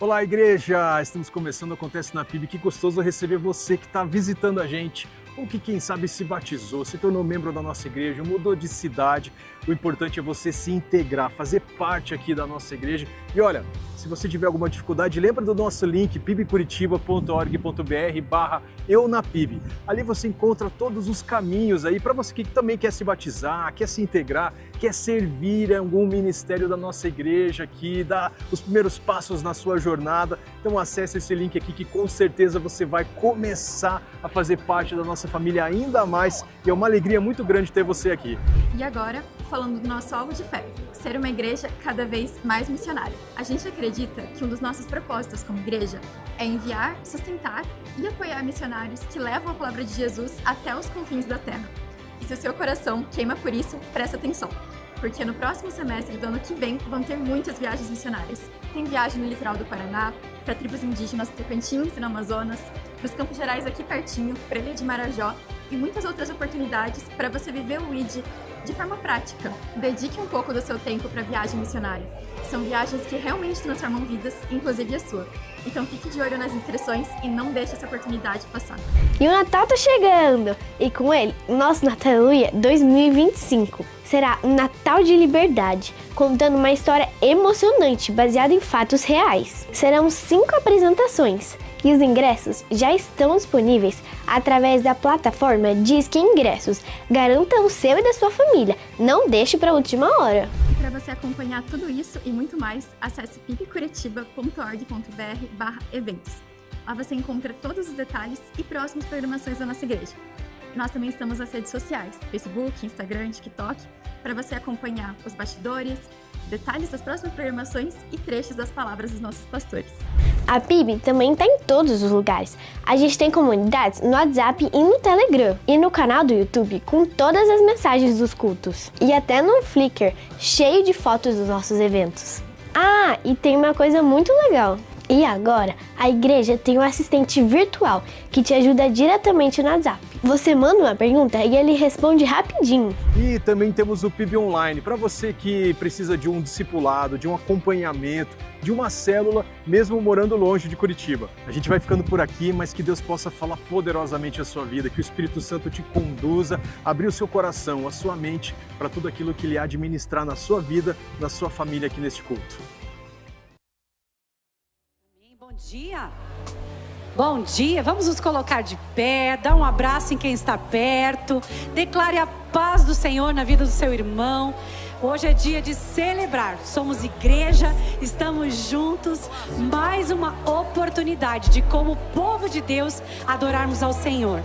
Olá, igreja! Estamos começando o Acontece na PIB. Que gostoso receber você que está visitando a gente ou que, quem sabe, se batizou, se tornou membro da nossa igreja, mudou de cidade. O importante é você se integrar, fazer parte aqui da nossa igreja. E olha, se você tiver alguma dificuldade, lembra do nosso link pibcuritiba.org.br/eunapib. Ali você encontra todos os caminhos aí para você que também quer se batizar, quer se integrar, quer servir em algum ministério da nossa igreja aqui, dar os primeiros passos na sua jornada. Então acesse esse link aqui que com certeza você vai começar a fazer parte da nossa família ainda mais, e é uma alegria muito grande ter você aqui. E agora, falando do nosso alvo de fé, ser uma igreja cada vez mais missionária. A gente acredita que um dos nossos propósitos como igreja é enviar, sustentar e apoiar missionários que levam a palavra de Jesus até os confins da terra. E se o seu coração queima por isso, presta atenção, porque no próximo semestre do ano que vem vão ter muitas viagens missionárias. Tem viagem no litoral do Paraná, para tribos indígenas do Tocantins e no Amazonas, para os Campos Gerais aqui pertinho, para a Ilha de Marajó e muitas outras oportunidades para você viver o ID de forma prática. Dedique um pouco do seu tempo para a viagem missionária. São viagens que realmente transformam vidas, inclusive a sua. Então fique de olho nas inscrições e não deixe essa oportunidade passar. E o Natal tá chegando! E com ele, o nosso Nataluia 2025 será um Natal de liberdade, contando uma história emocionante baseada em fatos reais. Serão 5 apresentações e os ingressos já estão disponíveis através da plataforma Disque Ingressos. Garanta o seu e da sua família, não deixe para a última hora. Para você acompanhar tudo isso e muito mais, acesse pibcuritiba.org.br/eventos. Lá você encontra todos os detalhes e próximas programações da nossa igreja. Nós também estamos nas redes sociais, Facebook, Instagram, TikTok, para você acompanhar os bastidores, detalhes das próximas programações e trechos das palavras dos nossos pastores. A PIB também está em todos os lugares. A gente tem comunidades no WhatsApp e no Telegram. E no canal do YouTube com todas as mensagens dos cultos. E até no Flickr, cheio de fotos dos nossos eventos. Ah, e tem uma coisa muito legal. E agora, a igreja tem um assistente virtual que te ajuda diretamente no WhatsApp. Você manda uma pergunta e ele responde rapidinho. E também temos o PIB Online, para você que precisa de um discipulado, de um acompanhamento, de uma célula, mesmo morando longe de Curitiba. A gente vai ficando por aqui, mas que Deus possa falar poderosamente a sua vida, que o Espírito Santo te conduza, abrir o seu coração, a sua mente, para tudo aquilo que Ele há de ministrar na sua vida, na sua família aqui neste culto. Bom dia! Bom dia! Vamos nos colocar de pé, dar um abraço em quem está perto, declare a paz do Senhor na vida do seu irmão. Hoje é dia de celebrar, somos igreja, estamos juntos, mais uma oportunidade de, como povo de Deus, adorarmos ao Senhor.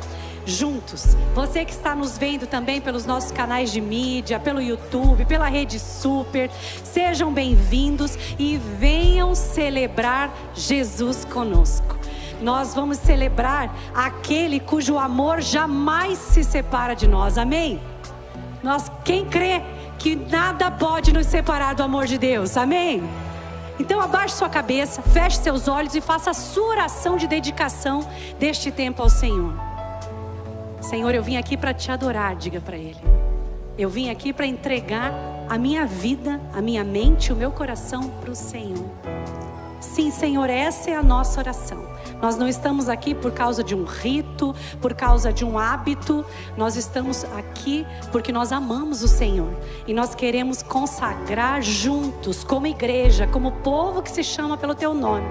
Juntos, você que está nos vendo também pelos nossos canais de mídia, pelo YouTube, pela Rede Super, sejam bem-vindos e venham celebrar Jesus conosco. Nós vamos celebrar aquele cujo amor jamais se separa de nós, amém? Quem crê que nada pode nos separar do amor de Deus, amém? Então abaixe sua cabeça, feche seus olhos e faça a sua oração de dedicação deste tempo ao Senhor. Senhor, eu vim aqui para te adorar, diga para Ele. Eu vim aqui para entregar a minha vida, a minha mente, o meu coração para o Senhor. Sim, Senhor, essa é a nossa oração. Nós não estamos aqui por causa de um rito, por causa de um hábito. Nós estamos aqui porque nós amamos o Senhor. E nós queremos consagrar juntos, como igreja, como povo que se chama pelo Teu nome,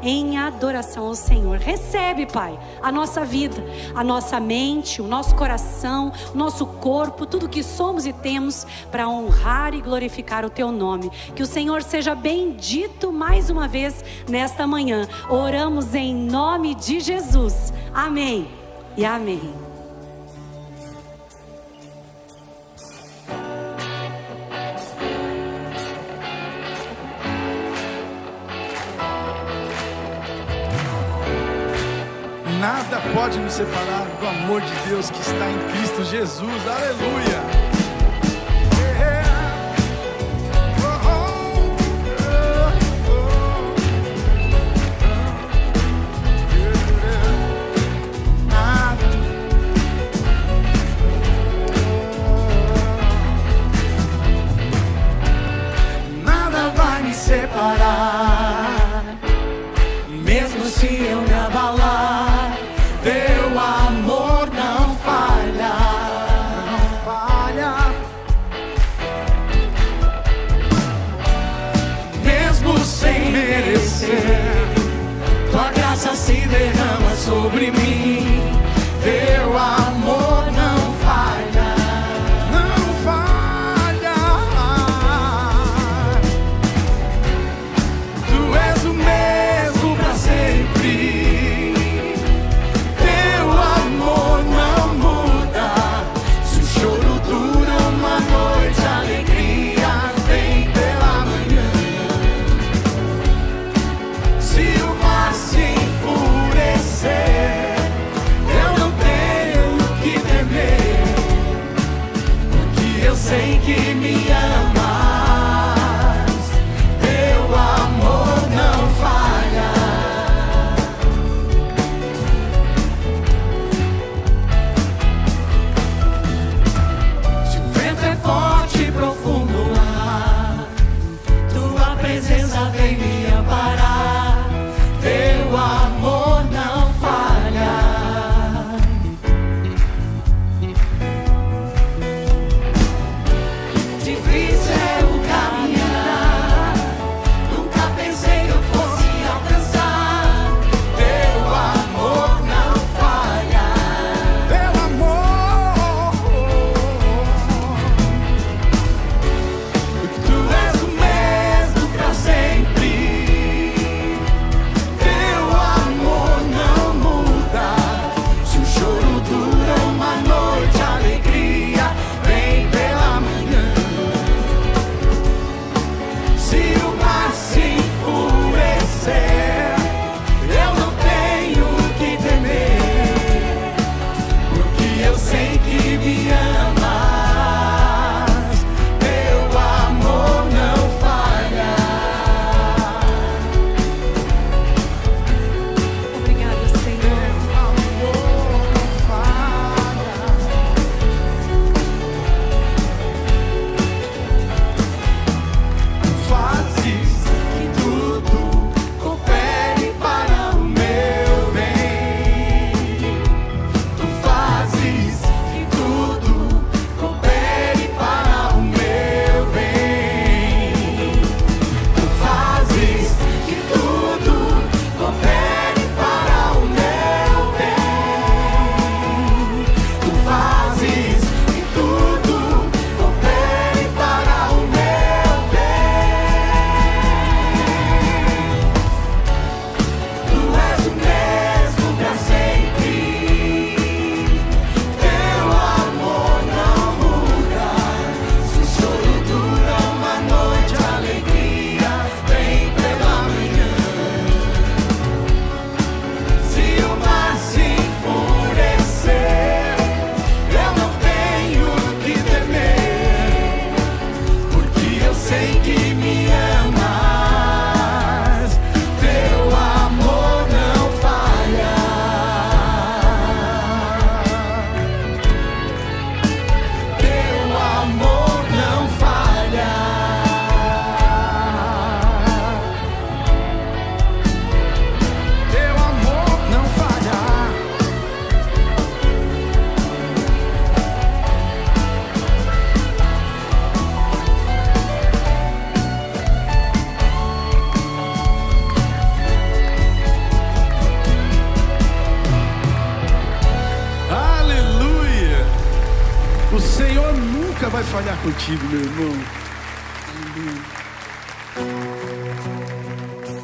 em adoração ao Senhor. Recebe, Pai, a nossa vida, a nossa mente, o nosso coração, o nosso corpo, tudo que somos e temos para honrar e glorificar o Teu nome. Que o Senhor seja bendito mais uma vez nesta manhã. Oramos em nome de Jesus. Amém e amém. Nada pode nos separar do amor de Deus que está em Cristo Jesus. Aleluia! Nada vai me separar enfurecer, tua graça se derrama sobre mim. Teu amor não falha, não falha. Tu és o mesmo pra sempre. Teu amor não muda. Se o choro dura uma noite, a alegria vem pela manhã. Se o mar se enfurecer, eu não tenho o que temer, porque eu sei que me amas. Teu amor não falha. Se o vento é forte e profundo lá, tua presença vem me amparar. Teu amor não falha. Difícil é o caminhar, nunca pensei que eu fosse alcançar. Teu amor não falha. Teu amor, tu és o mesmo pra sempre. Teu amor não muda. Se o choro dura uma noite, a alegria vem pela manhã. Se o mar se enfurecer, eu não tenho o que temer, porque eu sei que me amas. Teu amor não falha. Obrigada, Senhor. Amor não falha. Fazes que tudo coopere para o meu bem. Tu fazes que tudo coopere para o meu bem. Tu fazes que tudo coopere para o meu bem. Tu fazes que tudo coopere para o meu bem. Tu és o mesmo pra sempre. Teu amor não muda. Se o choro dura uma noite, a alegria vem pela manhã. Se o mar se enfurecer, eu não tenho o que temer, porque eu sei que me amas. Teu amor não falha. Teu amor não falha. Teu amor não falha. Aleluia! O Senhor nunca vai falhar contigo, meu irmão. Aleluia.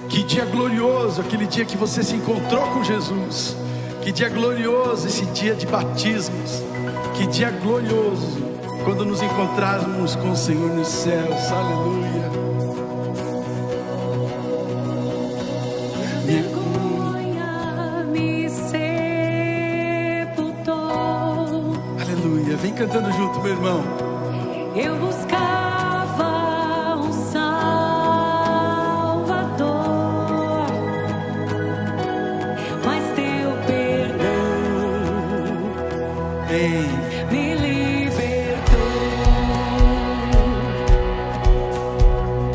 Que dia glorioso aquele dia que você se encontrou com Jesus. Que dia glorioso esse dia de batismos. Que dia glorioso quando nos encontrarmos com o Senhor nos céus. Aleluia. Vergonha me sepultou. Aleluia. Vem cantando junto, meu irmão. Eu buscava um Salvador, mas teu perdão Ei. me libertou.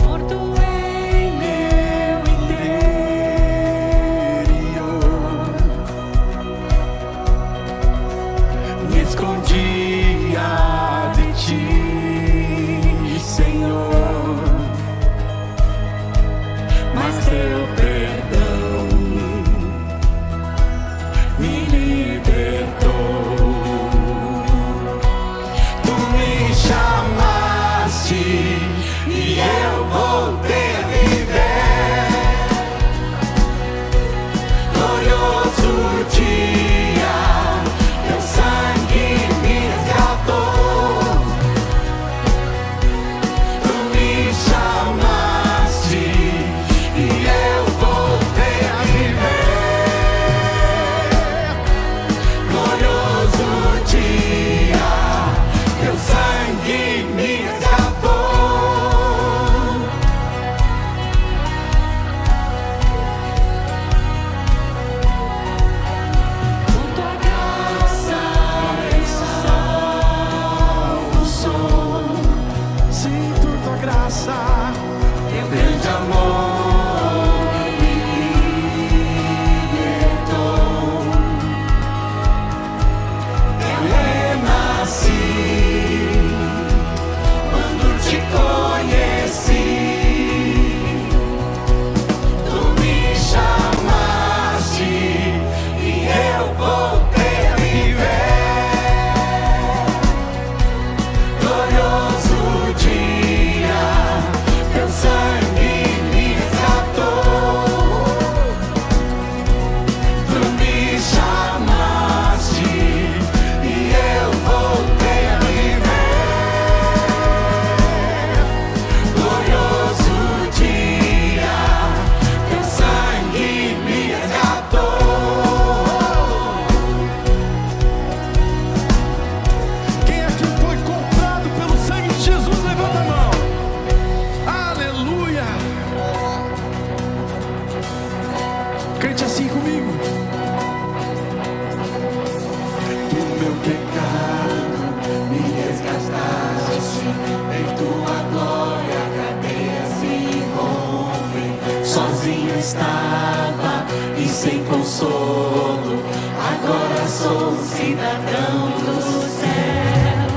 Morto em meu interior, me escondia de ti. sangue me resgatou. Com tua graça eu salvo sou. Sim, por tua graça. Teu grande amor me libertou. Eu renasci quando te conheci. Tu me chamaste e eu voltei a viver. Glorioso dia, teu sangue me resgatou. Tu me chamaste e eu voltei a viver. Glorioso dia, teu sangue me resgatou. Quem aqui foi comprado pelo sangue de Jesus? Levanta a mão. Aleluia. Cante assim comigo. Do meu pecado me resgataste, em tua glória cadeias se rompem. Sozinho estava e sem consolo, agora sou cidadão do céu.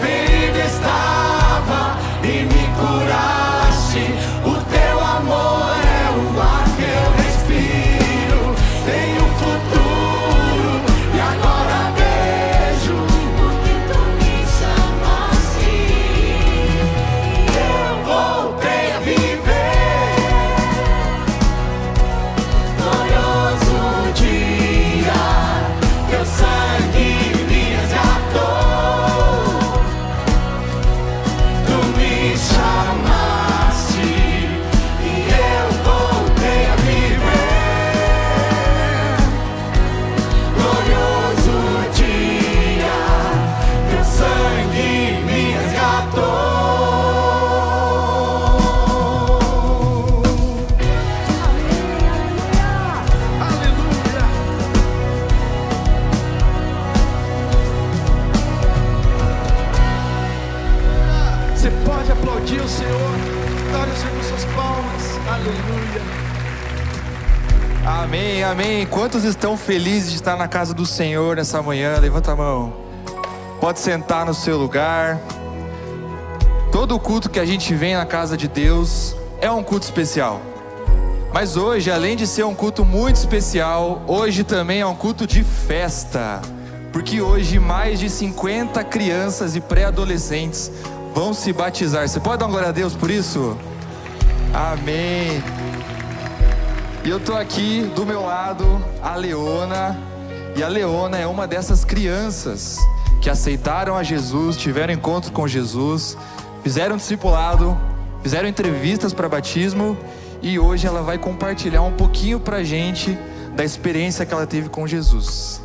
Ferido estava e me curaste, o teu amor é o ar que eu respiro. Tenho futuro e agora vejo o que tu me chamaste. E eu voltei a viver. Glorioso dia, teu sangue me resgatou. Tu me chamaste e eu voltei a viver. Glorioso dia, teu sangue me resgatou. Aleluia. Você pode aplaudir o Senhor. Glória ao Senhor com suas palmas. Aleluia. Amém, amém. Quantos estão felizes de estar na casa do Senhor nessa manhã? Levanta a mão. Pode sentar no seu lugar. Todo culto que a gente vem na casa de Deus é um culto especial. Mas hoje, além de ser um culto muito especial, hoje também é um culto de festa. Porque hoje mais de 50 crianças e pré-adolescentes vão se batizar. Você pode dar uma glória a Deus por isso? Amém. E eu tô aqui do meu lado, a Leona. E a Leona é uma dessas crianças que aceitaram a Jesus, tiveram encontro com Jesus, fizeram discipulado, fizeram entrevistas para batismo. E hoje ela vai compartilhar um pouquinho pra gente da experiência que ela teve com Jesus.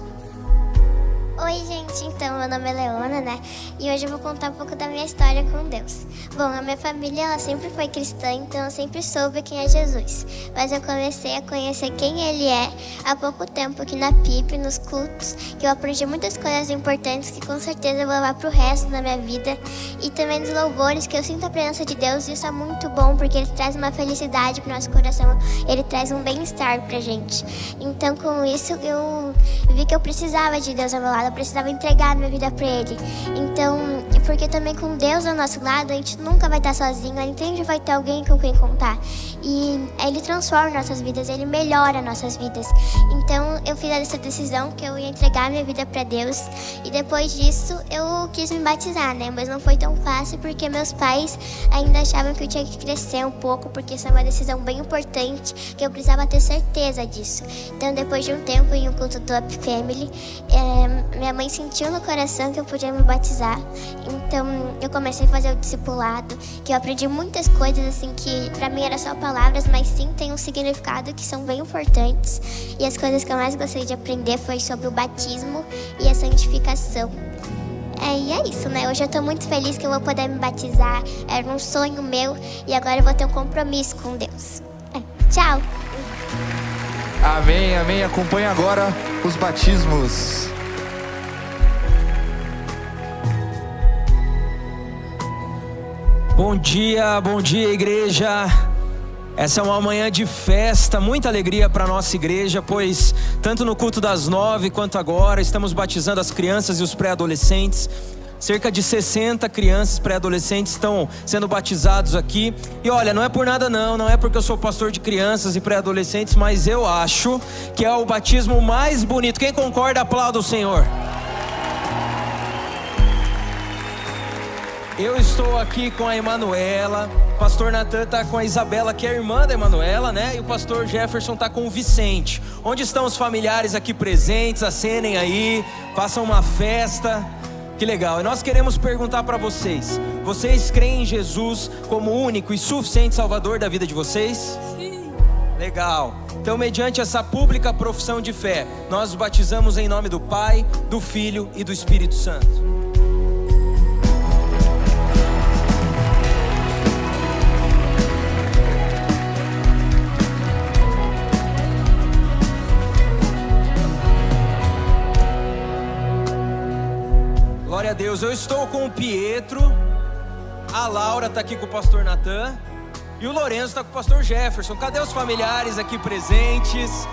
Oi, gente, então meu nome é Leona, né? E hoje eu vou contar um pouco da minha história com Deus. Bom, a minha família, ela sempre foi cristã, então eu sempre soube quem é Jesus. Mas eu comecei a conhecer quem Ele é há pouco tempo aqui na PIB, nos cultos, que eu aprendi muitas coisas importantes que com certeza eu vou levar pro resto da minha vida. E também nos louvores, que eu sinto a presença de Deus, e isso é muito bom, porque Ele traz uma felicidade pro nosso coração, Ele traz um bem-estar pra gente. Então, com isso, eu vi que eu precisava de Deus ao meu lado, eu precisava entregar a minha vida pra Ele. Então, porque também com Deus ao nosso lado, a gente nunca vai estar sozinho, a gente sempre vai ter alguém com quem contar. E Ele transforma nossas vidas, Ele melhora nossas vidas. Então, eu fiz essa decisão que eu ia entregar a minha vida pra Deus. E depois disso, eu quis me batizar, né? Mas não foi tão fácil, porque meus pais ainda achavam que eu tinha que crescer um pouco, porque isso é uma decisão bem importante, que eu precisava ter certeza disso. Então, depois de um tempo em um culto do Up Family, minha mãe sentiu no coração que eu podia me batizar. Então, eu comecei a fazer o discipulado, que eu aprendi muitas coisas, assim, que pra mim era só palavras, mas sim tem um significado que são bem importantes. E as coisas que eu mais gostei de aprender foi sobre o batismo e a santificação. E é isso, né? Hoje eu tô muito feliz que eu vou poder me batizar. Era um sonho meu e agora eu vou ter um compromisso com Deus. Tchau! Amém, amém. Acompanhe agora os batismos. Bom dia, igreja. Essa é uma manhã de festa, muita alegria para a nossa igreja, pois tanto no culto das 9 quanto agora estamos batizando as crianças e os pré-adolescentes. Cerca de 60 crianças pré-adolescentes estão sendo batizados aqui. E olha, não é por nada não é porque eu sou pastor de crianças e pré-adolescentes, mas eu acho que é o batismo mais bonito. Quem concorda, aplauda o Senhor. Eu estou aqui com a Emanuela, o pastor Natan está com a Isabela, que é a irmã da Emanuela, né? E o pastor Jefferson está com o Vicente. Onde estão os familiares aqui presentes? Acenem aí, façam uma festa. Que legal. E nós queremos perguntar para vocês: vocês creem em Jesus como único e suficiente Salvador da vida de vocês? Sim. Legal. Então, mediante essa pública profissão de fé, nós os batizamos em nome do Pai, do Filho e do Espírito Santo. Glória a Deus. Eu estou com o Pietro, a Laura está aqui com o pastor Natan e o Lorenzo está com o pastor Jefferson. Cadê os familiares aqui presentes?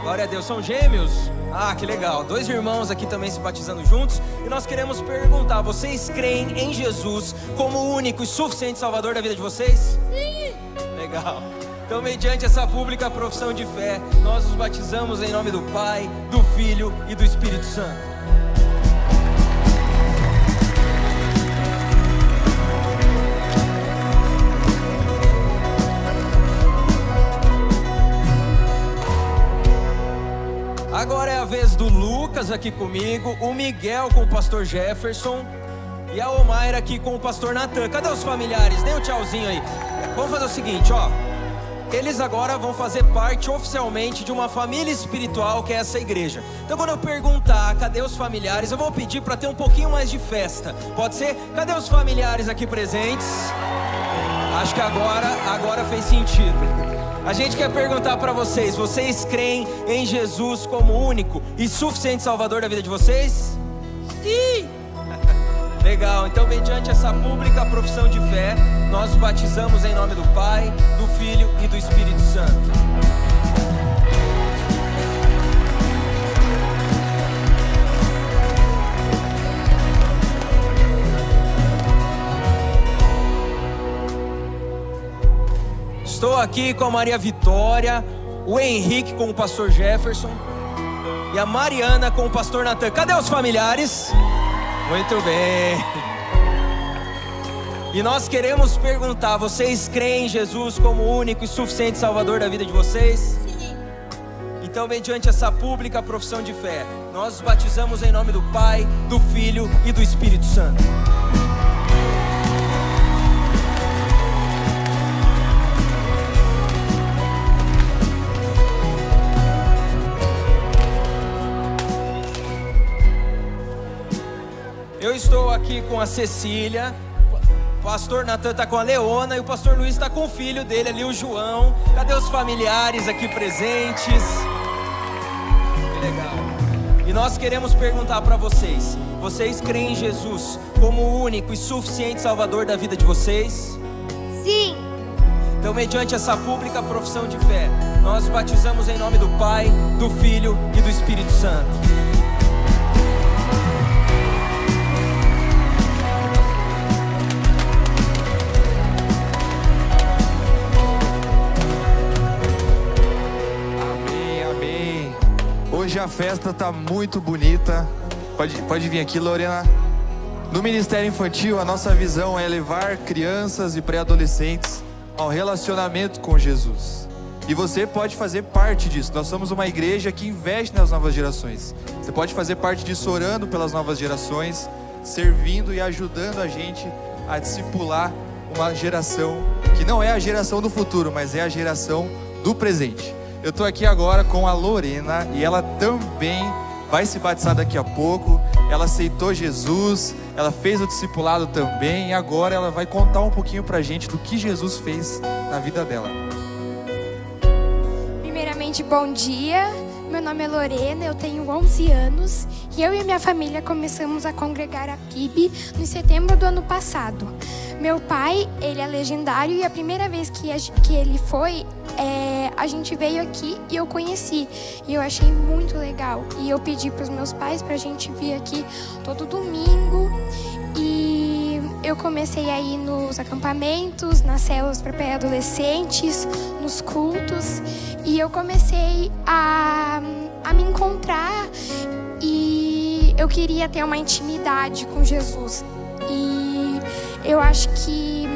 Glória a Deus. São gêmeos? Ah, que legal. 2 irmãos aqui também se batizando juntos. E nós queremos perguntar: vocês creem em Jesus como o único e suficiente Salvador da vida de vocês? Sim. Legal. Então, mediante essa pública profissão de fé, nós os batizamos em nome do Pai, do Filho e do Espírito Santo. Agora é a vez do Lucas aqui comigo, o Miguel com o pastor Jefferson e a Omaira aqui com o pastor Natan. Cadê os familiares? Dê um tchauzinho aí. Vamos fazer o seguinte, ó. Eles agora vão fazer parte oficialmente de uma família espiritual que é essa igreja. Então, quando eu perguntar cadê os familiares, eu vou pedir para ter um pouquinho mais de festa. Pode ser? Cadê os familiares aqui presentes? Acho que agora fez sentido. A gente quer perguntar para vocês: vocês creem em Jesus como único e suficiente Salvador da vida de vocês? Sim! Legal, então mediante essa pública profissão de fé, nós os batizamos em nome do Pai, do Filho e do Espírito Santo. Estou aqui com a Maria Vitória, o Henrique com o pastor Jefferson e a Mariana com o pastor Natan. Cadê os familiares? Muito bem. E nós queremos perguntar: vocês creem em Jesus como o único e suficiente Salvador da vida de vocês? Sim. Então, mediante essa pública profissão de fé, nós os batizamos em nome do Pai, do Filho e do Espírito Santo. Eu estou aqui com a Cecília, o pastor Natan está com a Leona e o pastor Luiz está com o filho dele ali, o João. Cadê os familiares aqui presentes? Que legal. E nós queremos perguntar para vocês: vocês creem em Jesus como o único e suficiente Salvador da vida de vocês? Sim! Então, mediante essa pública profissão de fé, nós batizamos em nome do Pai, do Filho e do Espírito Santo. Hoje a festa tá muito bonita. Pode vir aqui, Lorena. No Ministério Infantil, a nossa visão é levar crianças e pré-adolescentes ao relacionamento com Jesus. E você pode fazer parte disso. Nós somos uma igreja que investe nas novas gerações. Você pode fazer parte disso orando pelas novas gerações, servindo e ajudando a gente a discipular uma geração que não é a geração do futuro, mas é a geração do presente. Eu estou aqui agora com a Lorena e ela também vai se batizar daqui a pouco. ela aceitou Jesus, ela fez o discipulado também, e agora ela vai contar um pouquinho pra gente do que Jesus fez na vida dela. Primeiramente, bom dia. Meu nome é Lorena, eu tenho 11 anos e eu e a minha família começamos a congregar a PIB em setembro do ano passado. Meu pai, ele é legendário e a primeira vez que ele foi, a gente veio aqui e eu conheci. E eu achei muito legal. E eu pedi para os meus pais para a gente vir aqui todo domingo. E eu comecei a ir nos acampamentos, nas células para pré-adolescentes, nos cultos. E eu comecei a me encontrar e eu queria ter uma intimidade com Jesus. E eu acho que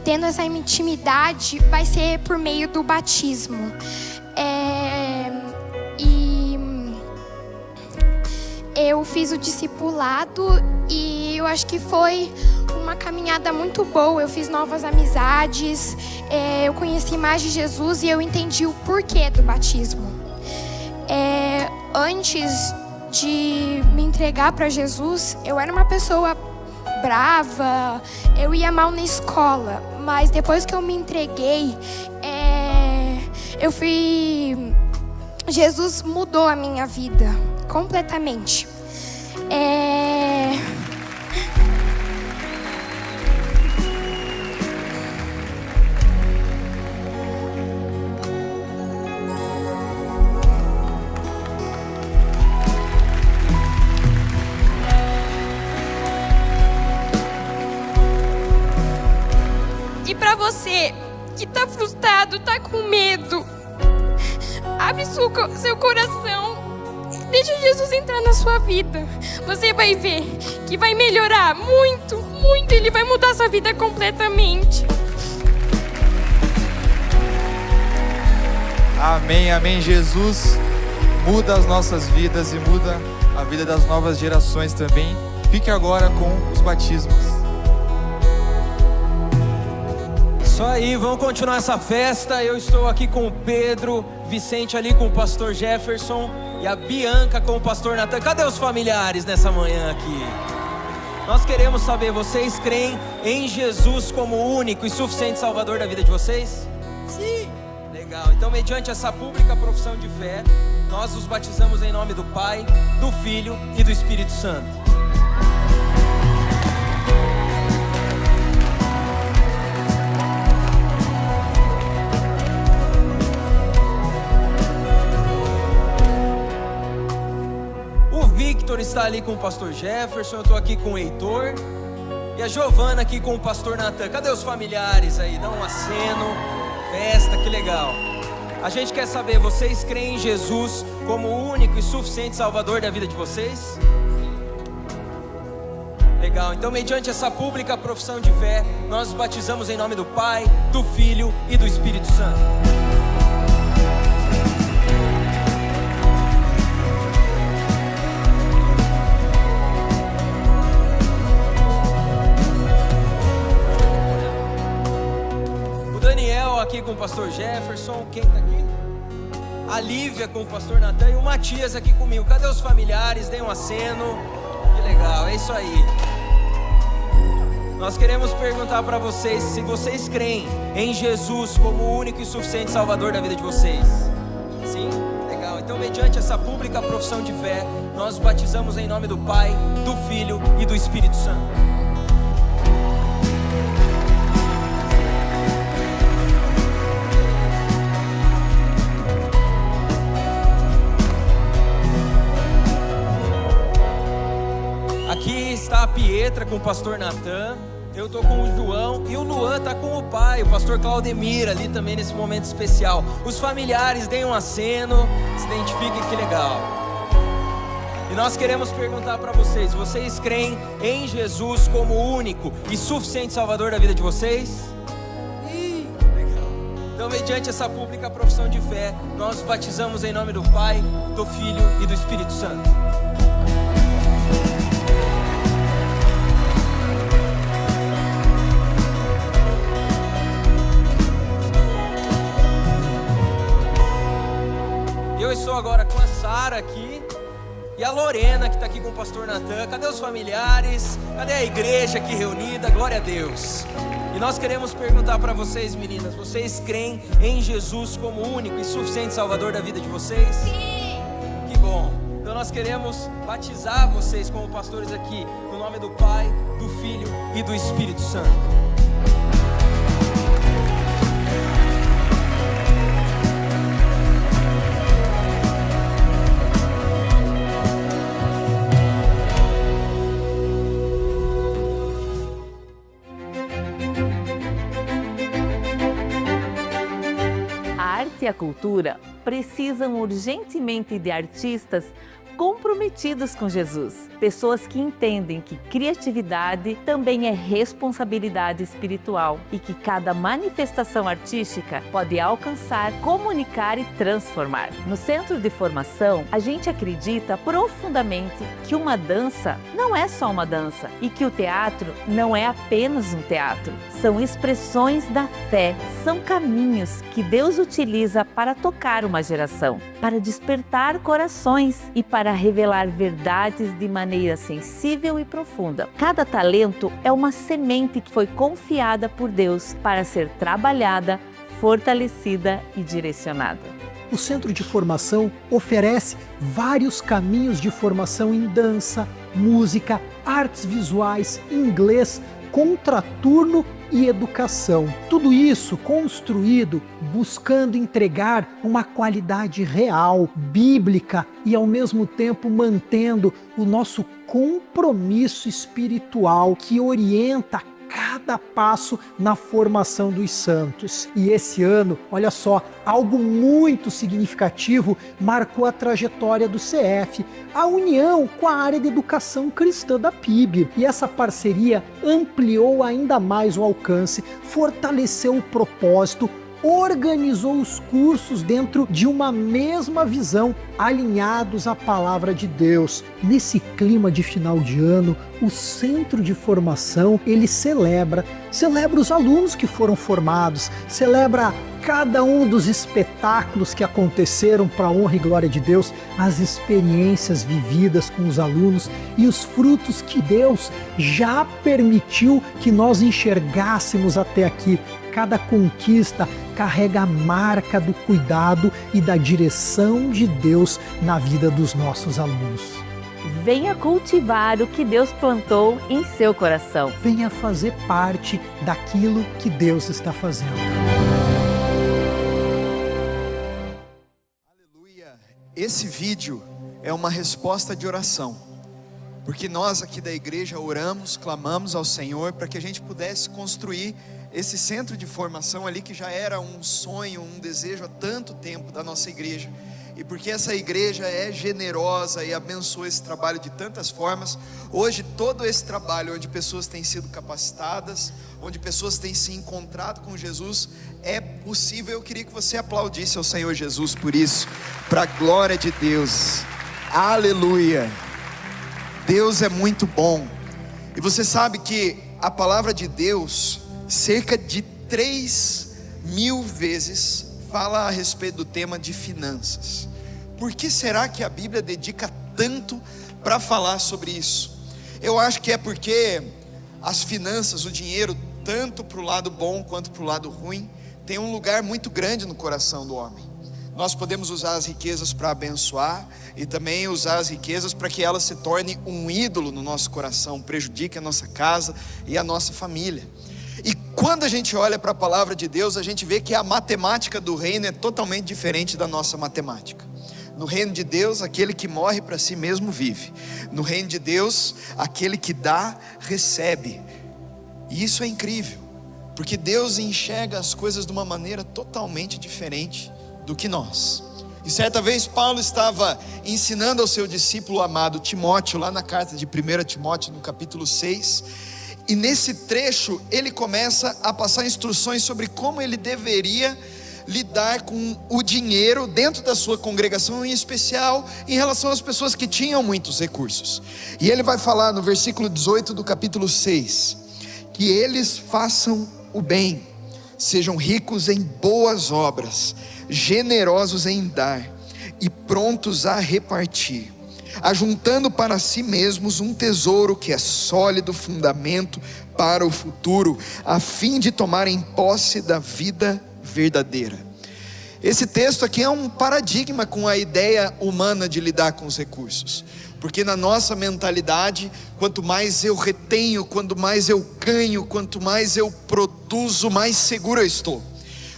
tendo essa intimidade vai ser por meio do batismo. E eu fiz o discipulado e eu acho que foi uma caminhada muito boa. Eu fiz novas amizades, eu conheci mais de Jesus e eu entendi o porquê do batismo. Antes de me entregar para Jesus, eu era uma pessoa brava, eu ia mal na escola, mas depois que eu me entreguei, Jesus mudou a minha vida completamente. E para você que tá frustrado, tá com medo, abre seu coração, deixa Jesus entrar na sua vida. Você vai ver que vai melhorar muito, muito. Ele vai mudar sua vida completamente. Amém, amém. Jesus muda as nossas vidas e muda a vida das novas gerações também. Fique agora com os batismos. Isso aí, vamos continuar essa festa. Eu estou aqui com o Pedro, Vicente ali com o pastor Jefferson e a Bianca com o pastor Natan. Cadê os familiares nessa manhã aqui? Nós queremos saber, vocês creem em Jesus como o único e suficiente Salvador da vida de vocês? Sim! Legal, então mediante essa pública profissão de fé, nós os batizamos em nome do Pai, do Filho e do Espírito Santo. Victor está ali com o pastor Jefferson, eu estou aqui com o Heitor e a Giovana aqui com o pastor Natan. Cadê os familiares aí? Dá um aceno, festa, que legal. A gente quer saber, vocês creem em Jesus como o único e suficiente Salvador da vida de vocês? Legal, então mediante essa pública profissão de fé, nós os batizamos em nome do Pai, do Filho e do Espírito Santo. Aqui com o pastor Jefferson, quem tá aqui? A Lívia com o pastor Natan e o Matias aqui comigo. Cadê os familiares? Deem um aceno. Que legal, é isso aí. Nós queremos perguntar para vocês se vocês creem em Jesus como o único e suficiente Salvador da vida de vocês. Sim? Legal. Então, mediante essa pública profissão de fé, nós batizamos em nome do Pai, do Filho e do Espírito Santo. Aqui está a Pietra com o pastor Natan, eu estou com o João e o Luan está com o pai, o pastor Claudemir ali também nesse momento especial. Os familiares deem um aceno, se identifiquem, que legal. E nós queremos perguntar para vocês, vocês creem em Jesus como o único e suficiente Salvador da vida de vocês? Legal. Então, mediante essa pública profissão de fé, nós batizamos em nome do Pai, do Filho e do Espírito Santo. Eu estou agora com a Sara aqui E a Lorena, que está aqui com o pastor Natan. Cadê os familiares? Cadê a igreja aqui reunida? Glória a Deus. E nós queremos perguntar para vocês, meninas: vocês creem em Jesus como único e suficiente Salvador da vida de vocês? Sim! Que bom! Então nós queremos batizar vocês como pastores aqui, no nome do Pai, do Filho e do Espírito Santo. A arte e a cultura precisam urgentemente de artistas comprometidos com Jesus. Pessoas que entendem que criatividade também é responsabilidade espiritual e que cada manifestação artística pode alcançar, comunicar e transformar. No Centro de Formação, a gente acredita profundamente que uma dança não é só uma dança e que o teatro não é apenas um teatro. São expressões da fé, são caminhos que Deus utiliza para tocar uma geração, para despertar corações e para revelar verdades de maneira sensível e profunda. Cada talento é uma semente que foi confiada por Deus para ser trabalhada, fortalecida e direcionada. O Centro de Formação oferece vários caminhos de formação em dança, música, artes visuais, inglês, contraturno e educação. Tudo isso construído buscando entregar uma qualidade real, bíblica e ao mesmo tempo mantendo o nosso compromisso espiritual que orienta cada passo na formação dos santos. E esse ano, olha só, algo muito significativo marcou a trajetória do CF, a união com a área de educação cristã da PIB. E essa parceria ampliou ainda mais o alcance, fortaleceu o propósito, organizou os cursos dentro de uma mesma visão, alinhados à palavra de Deus. Nesse clima de final de ano, o Centro de Formação, ele celebra os alunos que foram formados, celebra cada um dos espetáculos que aconteceram para a honra e glória de Deus, as experiências vividas com os alunos e os frutos que Deus já permitiu que nós enxergássemos até aqui. Cada conquista carrega a marca do cuidado e da direção de Deus na vida dos nossos alunos. Venha cultivar o que Deus plantou em seu coração. Venha fazer parte daquilo que Deus está fazendo. Aleluia! Esse vídeo é uma resposta de oração, porque nós aqui da igreja oramos, clamamos ao Senhor para que a gente pudesse construir esse centro de formação ali que já era um sonho, um desejo há tanto tempo da nossa igreja. E porque essa igreja é generosa e abençoa esse trabalho de tantas formas, hoje todo esse trabalho onde pessoas têm sido capacitadas, onde pessoas têm se encontrado com Jesus, é possível. Eu queria que você aplaudisse ao Senhor Jesus por isso, para a glória de Deus. Aleluia! Deus é muito bom. E você sabe que a palavra de Deus, cerca de 3.000 vezes, fala a respeito do tema de finanças. Por que será que a Bíblia dedica tanto para falar sobre isso? Eu acho que é porque as finanças, o dinheiro, tanto para o lado bom quanto para o lado ruim, tem um lugar muito grande no coração do homem. Nós podemos usar as riquezas para abençoar e também usar as riquezas para que elas se tornem um ídolo no nosso coração, prejudique a nossa casa e a nossa família. E quando a gente olha para a palavra de Deus, a gente vê que a matemática do reino é totalmente diferente da nossa matemática. No reino de Deus, aquele que morre para si mesmo vive. No reino de Deus, aquele que dá, recebe. E isso é incrível, porque Deus enxerga as coisas de uma maneira totalmente diferente do que nós. E certa vez Paulo estava ensinando ao seu discípulo amado Timóteo, lá na carta de 1 Timóteo, no capítulo 6, e nesse trecho ele começa a passar instruções sobre como ele deveria lidar com o dinheiro dentro da sua congregação, em especial em relação às pessoas que tinham muitos recursos. E ele vai falar no versículo 18 do capítulo 6, que eles façam o bem, sejam ricos em boas obras, generosos em dar e prontos a repartir. ajuntando para si mesmos um tesouro que é sólido fundamento para o futuro, a fim de tomarem posse da vida verdadeira. Esse texto aqui é um paradigma com a ideia humana de lidar com os recursos, porque na nossa mentalidade, quanto mais eu retenho, quanto mais eu ganho, quanto mais eu produzo, mais seguro eu estou.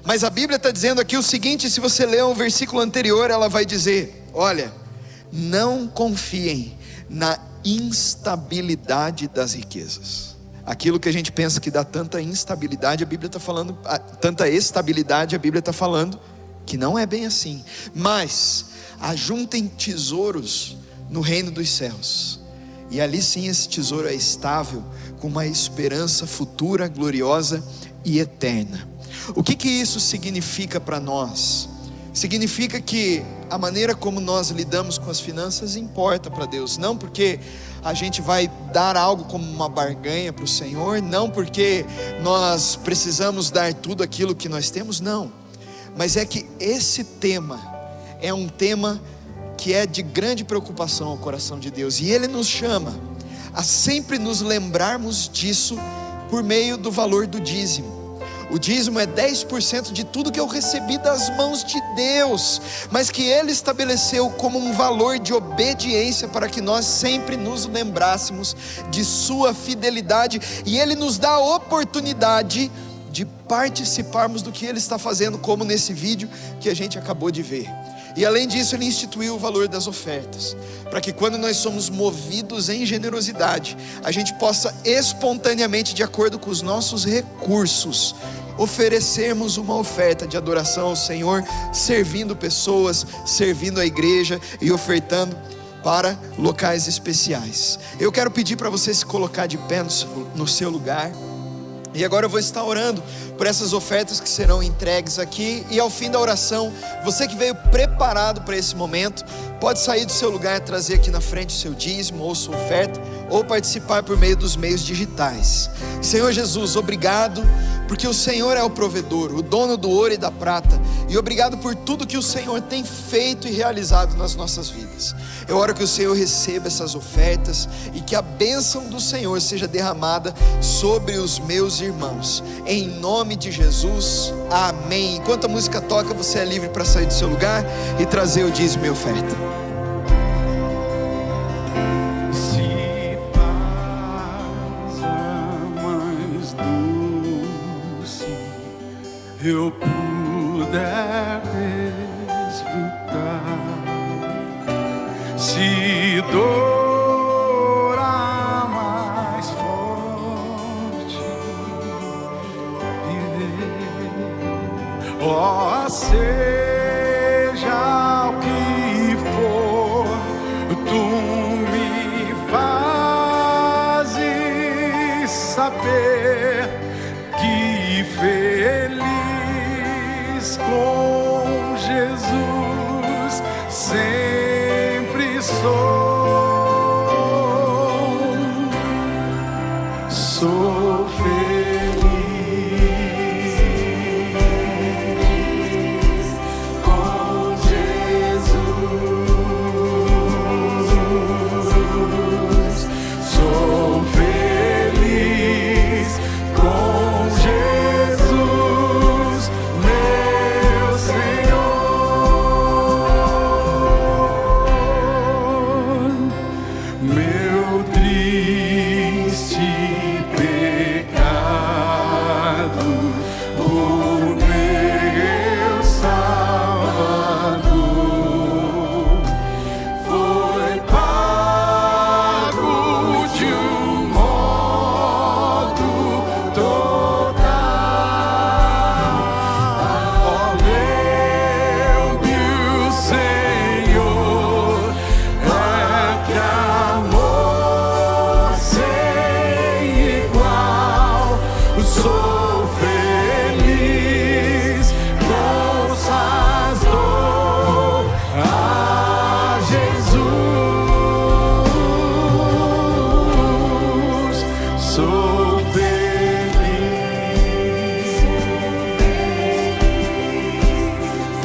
Mas a Bíblia está dizendo aqui o seguinte: se você ler o versículo anterior, ela vai dizer: olha, não confiem na instabilidade das riquezas. Aquilo que a gente pensa que dá tanta instabilidade, a Bíblia está falando, tanta estabilidade, a Bíblia está falando que não é bem assim. Mas ajuntem tesouros no reino dos céus, e ali sim esse tesouro é estável, com uma esperança futura, gloriosa e eterna. O que isso significa para nós? Significa que a maneira como nós lidamos com as finanças importa para Deus. Não porque a gente vai dar algo como uma barganha para o Senhor, não porque nós precisamos dar tudo aquilo que nós temos, não. Mas é que esse tema é um tema que é de grande preocupação ao coração de Deus, e Ele nos chama a sempre nos lembrarmos disso por meio do valor do dízimo. O dízimo é 10% de tudo que eu recebi das mãos de Deus, mas que Ele estabeleceu como um valor de obediência para que nós sempre nos lembrássemos de sua fidelidade, e Ele nos dá a oportunidade de participarmos do que Ele está fazendo, como nesse vídeo que a gente acabou de ver. E além disso, Ele instituiu o valor das ofertas, para que quando nós somos movidos em generosidade, a gente possa espontaneamente, de acordo com os nossos recursos, oferecermos uma oferta de adoração ao Senhor, servindo pessoas, servindo a igreja e ofertando para locais especiais. Eu quero pedir para você se colocar de pé no seu lugar. E agora eu vou estar orando por essas ofertas que serão entregues aqui. E ao fim da oração, você que veio preparado para esse momento, pode sair do seu lugar e trazer aqui na frente o seu dízimo ou sua oferta, ou participar por meio dos meios digitais. Senhor Jesus, obrigado, porque o Senhor é o provedor, o dono do ouro e da prata. E obrigado por tudo que o Senhor tem feito e realizado nas nossas vidas. Eu oro que o Senhor receba essas ofertas e que a bênção do Senhor seja derramada sobre os meus irmãos. Em nome de Jesus, amém. Enquanto a música toca, você é livre para sair do seu lugar e trazer o dízimo e oferta. Se paz mais doce eu puder desfrutar, se dor a mais forte viver, ó, seja o que for, tu me fazes saber que feliz com Jesus sempre sou. Sou feliz com Jesus. Sou feliz com Jesus, meu Senhor. Meu triste pecado, o meu Salvador foi pago de um modo total. Ó, lembre o Senhor, é que amor sem igual. Sou feliz, graças dou a Jesus. Sou feliz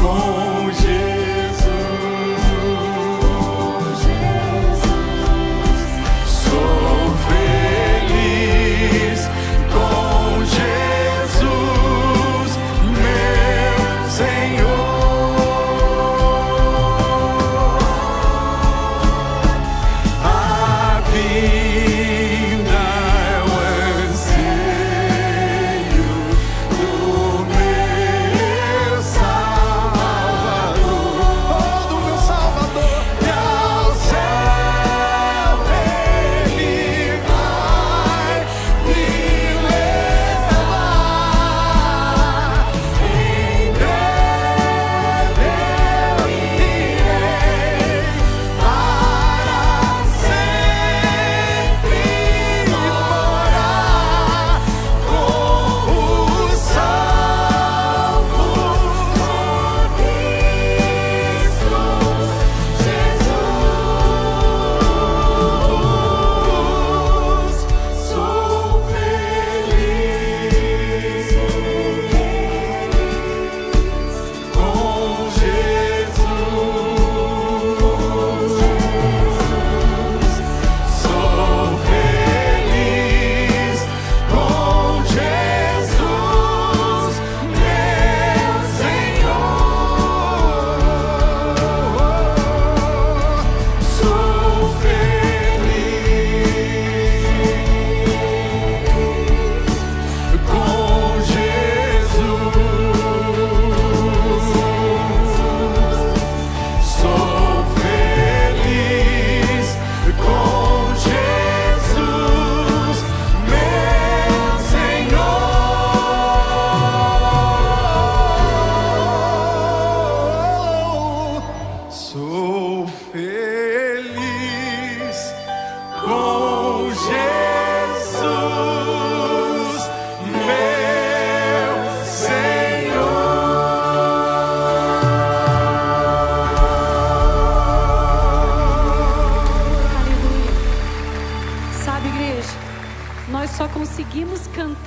com Jesus.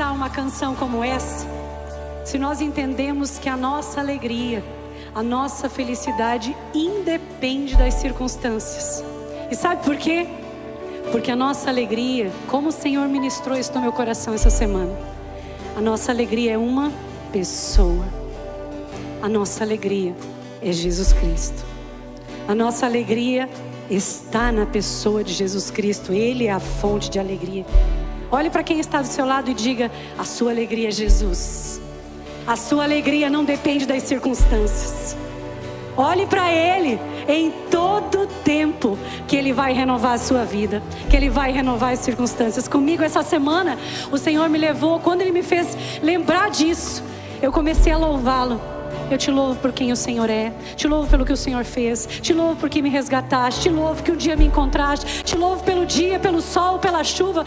cantar uma canção como essa se nós entendemos que a nossa alegria, a nossa felicidade independe das circunstâncias. E sabe por quê? Porque a nossa alegria, como o Senhor ministrou isso no meu coração essa semana, a nossa alegria é uma pessoa. A nossa alegria é Jesus Cristo. A nossa alegria está na pessoa de Jesus Cristo. Ele é a fonte de alegria. Olhe para quem está do seu lado e diga: a sua alegria é Jesus. A sua alegria não depende das circunstâncias. Olhe para Ele em todo tempo, que Ele vai renovar a sua vida, que Ele vai renovar as circunstâncias. Comigo essa semana, o Senhor me levou, quando Ele me fez lembrar disso, eu comecei a louvá-lo. Eu te louvo por quem o Senhor é, te louvo pelo que o Senhor fez, te louvo porque me resgataste, te louvo que um dia me encontraste, te louvo pelo dia, pelo sol, pela chuva,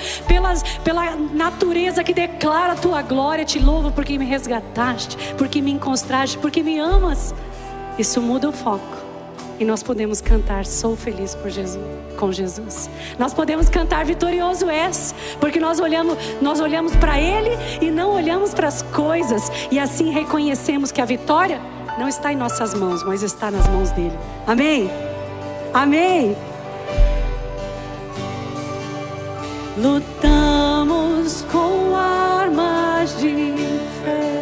pela natureza que declara a tua glória, te louvo porque me resgataste, porque me encontraste, porque me amas. Isso muda o foco e nós podemos cantar: sou feliz por Jesus, com Jesus. Nós podemos cantar: vitorioso és, porque nós olhamos para Ele e não olhamos para as coisas, e assim reconhecemos que a vitória não está em nossas mãos, mas está nas mãos dele. Amém? Amém? Lutamos com armas de fé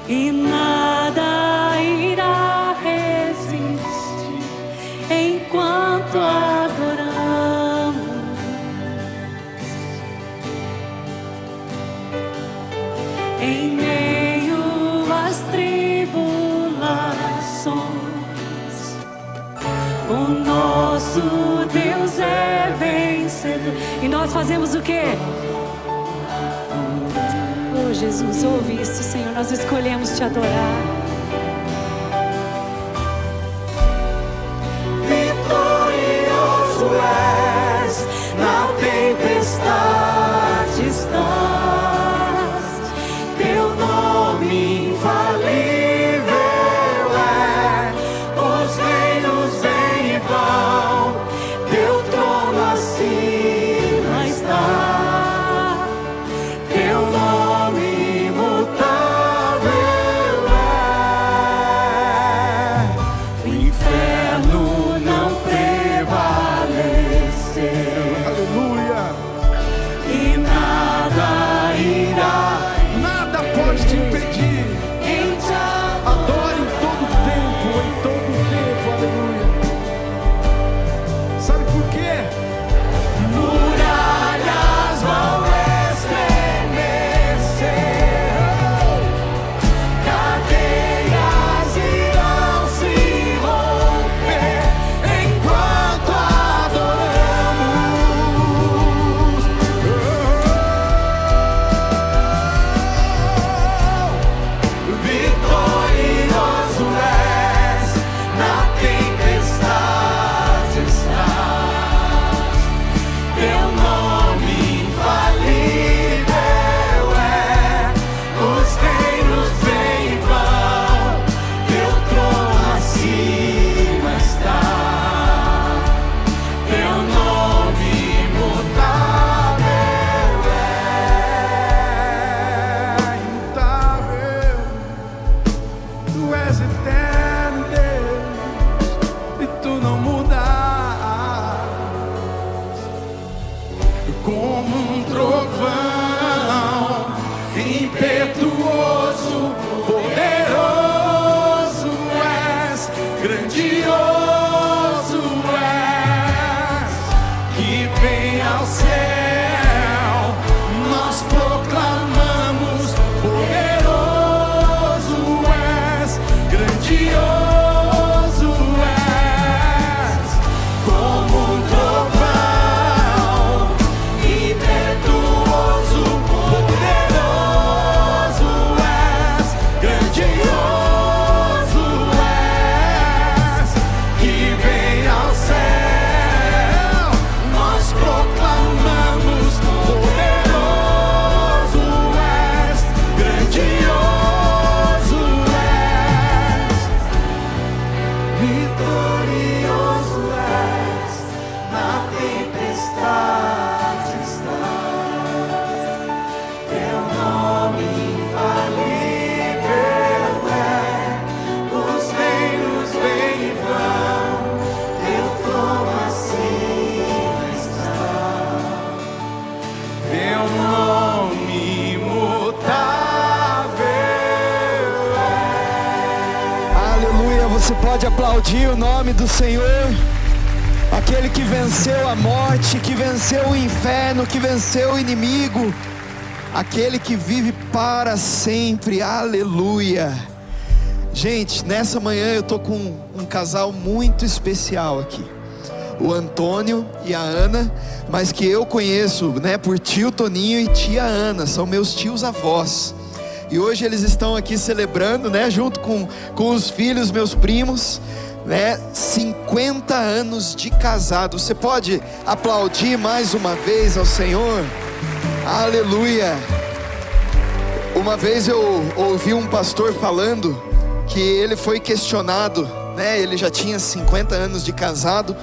e nada irá resistir enquanto adoramos. Em meio às tribulações, o nosso Deus é vencedor. E nós fazemos o quê? Oh, Jesus, ouve isso, Senhor. Nós escolhemos te adorar. Vitorioso és, na tempestade estás. Teu nome infalível é, os reinos vêm e vão, teu trono acima está. Teu nome imutável é, pode aplaudir o nome do Senhor, aquele que venceu a morte, que venceu o inferno, que venceu o inimigo, aquele que vive para sempre. Aleluia. Gente, nessa manhã eu tô com um casal muito especial aqui, o Antônio e a Ana, mas que eu conheço, né, por tio Toninho e tia Ana, são meus tios avós. E hoje eles estão aqui celebrando, né, junto com os filhos, meus primos, né, 50 anos de casado. Você pode aplaudir mais uma vez ao Senhor? Aleluia. Uma vez eu ouvi um pastor falando que ele foi questionado, né, ele já tinha 50 anos de casado,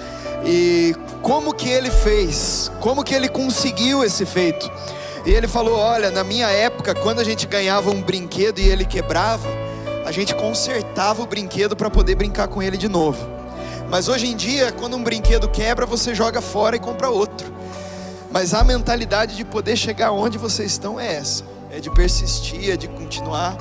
e como que ele fez, como que ele conseguiu esse feito. E ele falou: olha, na minha época, quando a gente ganhava um brinquedo e ele quebrava, a gente consertava o brinquedo para poder brincar com ele de novo. Mas hoje em dia, quando um brinquedo quebra, você joga fora e compra outro. Mas a mentalidade de poder chegar onde vocês estão é essa, é de persistir, é de continuar.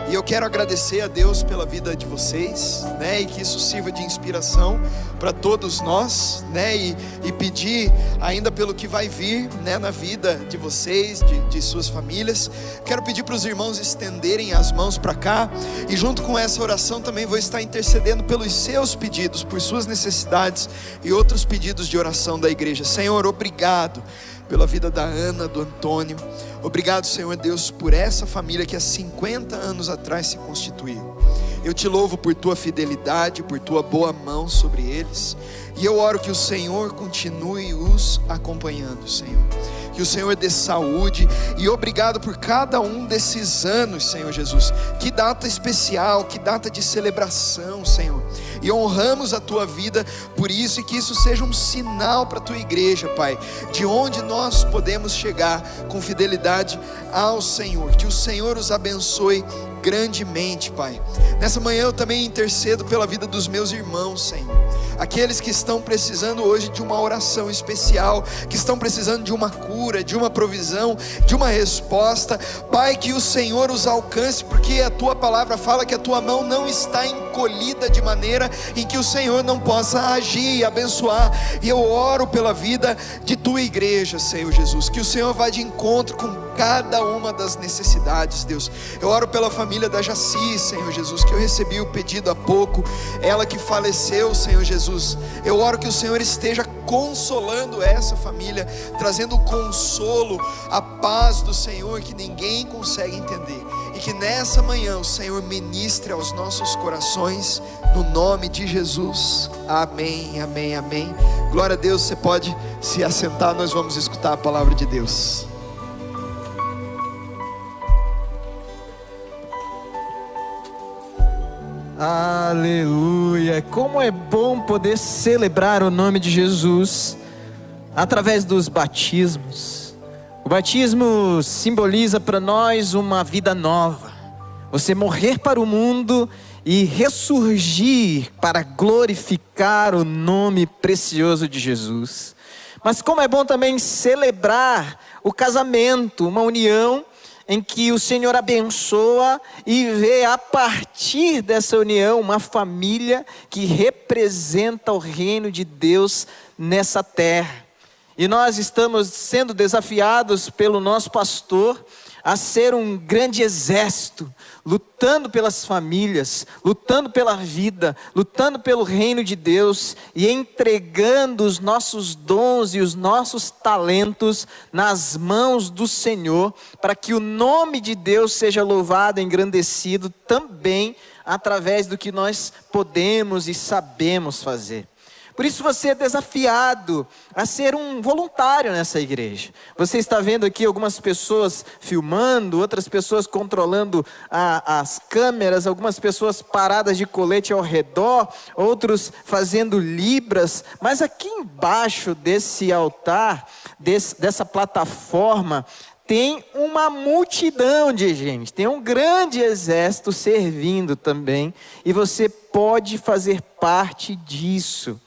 E eu quero agradecer a Deus pela vida de vocês, né, e que isso sirva de inspiração para todos nós, né, e pedir ainda pelo que vai vir, né, na vida de vocês, de suas famílias. Quero pedir para os irmãos estenderem as mãos para cá, e junto com essa oração também vou estar intercedendo pelos seus pedidos, por suas necessidades e outros pedidos de oração da igreja. Senhor, obrigado pela vida da Ana, do Antônio. Obrigado, Senhor Deus, por essa família que há 50 anos atrás se constituiu. Eu te louvo por tua fidelidade, por tua boa mão sobre eles. E eu oro que o Senhor continue os acompanhando, Senhor. Que o Senhor dê saúde. E obrigado por cada um desses anos, Senhor Jesus. Que data especial, que data de celebração, Senhor. E honramos a tua vida por isso, e que isso seja um sinal para a tua igreja, Pai, de onde nós podemos chegar com fidelidade ao Senhor. Que o Senhor os abençoe grandemente, Pai. Nessa manhã eu também intercedo pela vida dos meus irmãos, Senhor. Aqueles que estão precisando hoje de uma oração especial, que estão precisando de uma cura, de uma provisão, de uma resposta. Pai, que o Senhor os alcance, porque a tua palavra fala que a tua mão não está encolhida de maneira em que o Senhor não possa agir e abençoar. E eu oro pela vida de tua igreja, Senhor Jesus, que o Senhor vá de encontro com cada uma das necessidades, Deus. Eu oro pela família da Jaci, Senhor Jesus, que eu recebi o pedido há pouco, ela que faleceu, Senhor Jesus. Eu oro que o Senhor esteja consolando essa família, trazendo o consolo, a paz do Senhor que ninguém consegue entender. E que nessa manhã o Senhor ministre aos nossos corações, no nome de Jesus. Amém, amém, amém. Glória a Deus. Você pode se assentar, nós vamos escutar a palavra de Deus. Aleluia! Como é bom poder celebrar o nome de Jesus através dos batismos. O batismo simboliza para nós uma vida nova. Você morrer para o mundo e ressurgir para glorificar o nome precioso de Jesus. Mas como é bom também celebrar o casamento, uma união em que o Senhor abençoa e vê a partir dessa união uma família que representa o reino de Deus nessa terra. E nós estamos sendo desafiados pelo nosso pastor a ser um grande exército, lutando pelas famílias, lutando pela vida, lutando pelo reino de Deus e entregando os nossos dons e os nossos talentos nas mãos do Senhor, para que o nome de Deus seja louvado e engrandecido também através do que nós podemos e sabemos fazer. Por isso você é desafiado a ser um voluntário nessa igreja. Você está vendo aqui algumas pessoas filmando, outras pessoas controlando as câmeras, algumas pessoas paradas de colete ao redor, outros fazendo libras. Mas aqui embaixo desse altar, dessa plataforma, tem uma multidão de gente, tem um grande exército servindo também, e você pode fazer parte disso.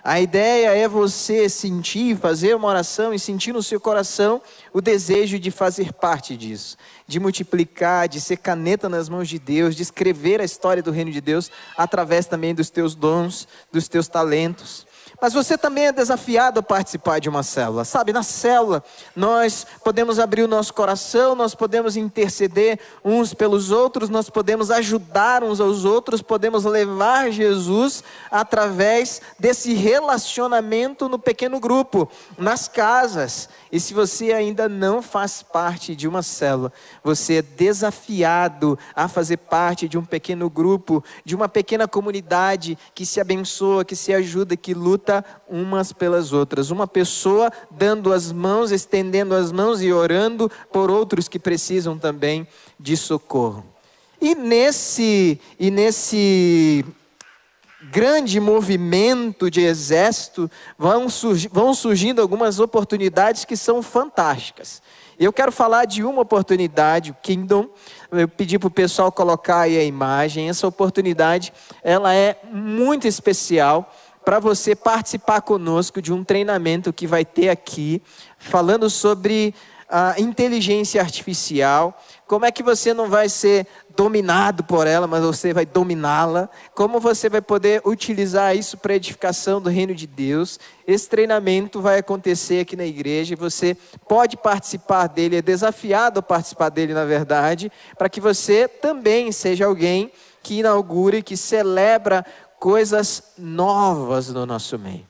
A ideia é você sentir, fazer uma oração e sentir no seu coração o desejo de fazer parte disso, de multiplicar, de ser caneta nas mãos de Deus, de escrever a história do reino de Deus através também dos teus dons, dos teus talentos. Mas você também é desafiado a participar de uma célula. Sabe, na célula nós podemos abrir o nosso coração, nós podemos interceder uns pelos outros, nós podemos ajudar uns aos outros, podemos levar Jesus através desse relacionamento no pequeno grupo, nas casas. E se você ainda não faz parte de uma célula, você é desafiado a fazer parte de um pequeno grupo, de uma pequena comunidade que se abençoa, que se ajuda, que luta umas pelas outras. Uma pessoa dando as mãos, estendendo as mãos e orando por outros que precisam também de socorro. E nesse grande movimento de exército, vão surgindo algumas oportunidades que são fantásticas. Eu quero falar de uma oportunidade, o Kingdom. Eu pedi para o pessoal colocar aí a imagem. Essa oportunidade, ela é muito especial para você participar conosco de um treinamento que vai ter aqui, falando sobre a inteligência artificial, como é que você não vai ser dominado por ela, mas você vai dominá-la, como você vai poder utilizar isso para a edificação do reino de Deus. Esse treinamento vai acontecer aqui na igreja e você pode participar dele, é desafiado a participar dele, na verdade, para que você também seja alguém que inaugure, que celebra coisas novas no nosso meio.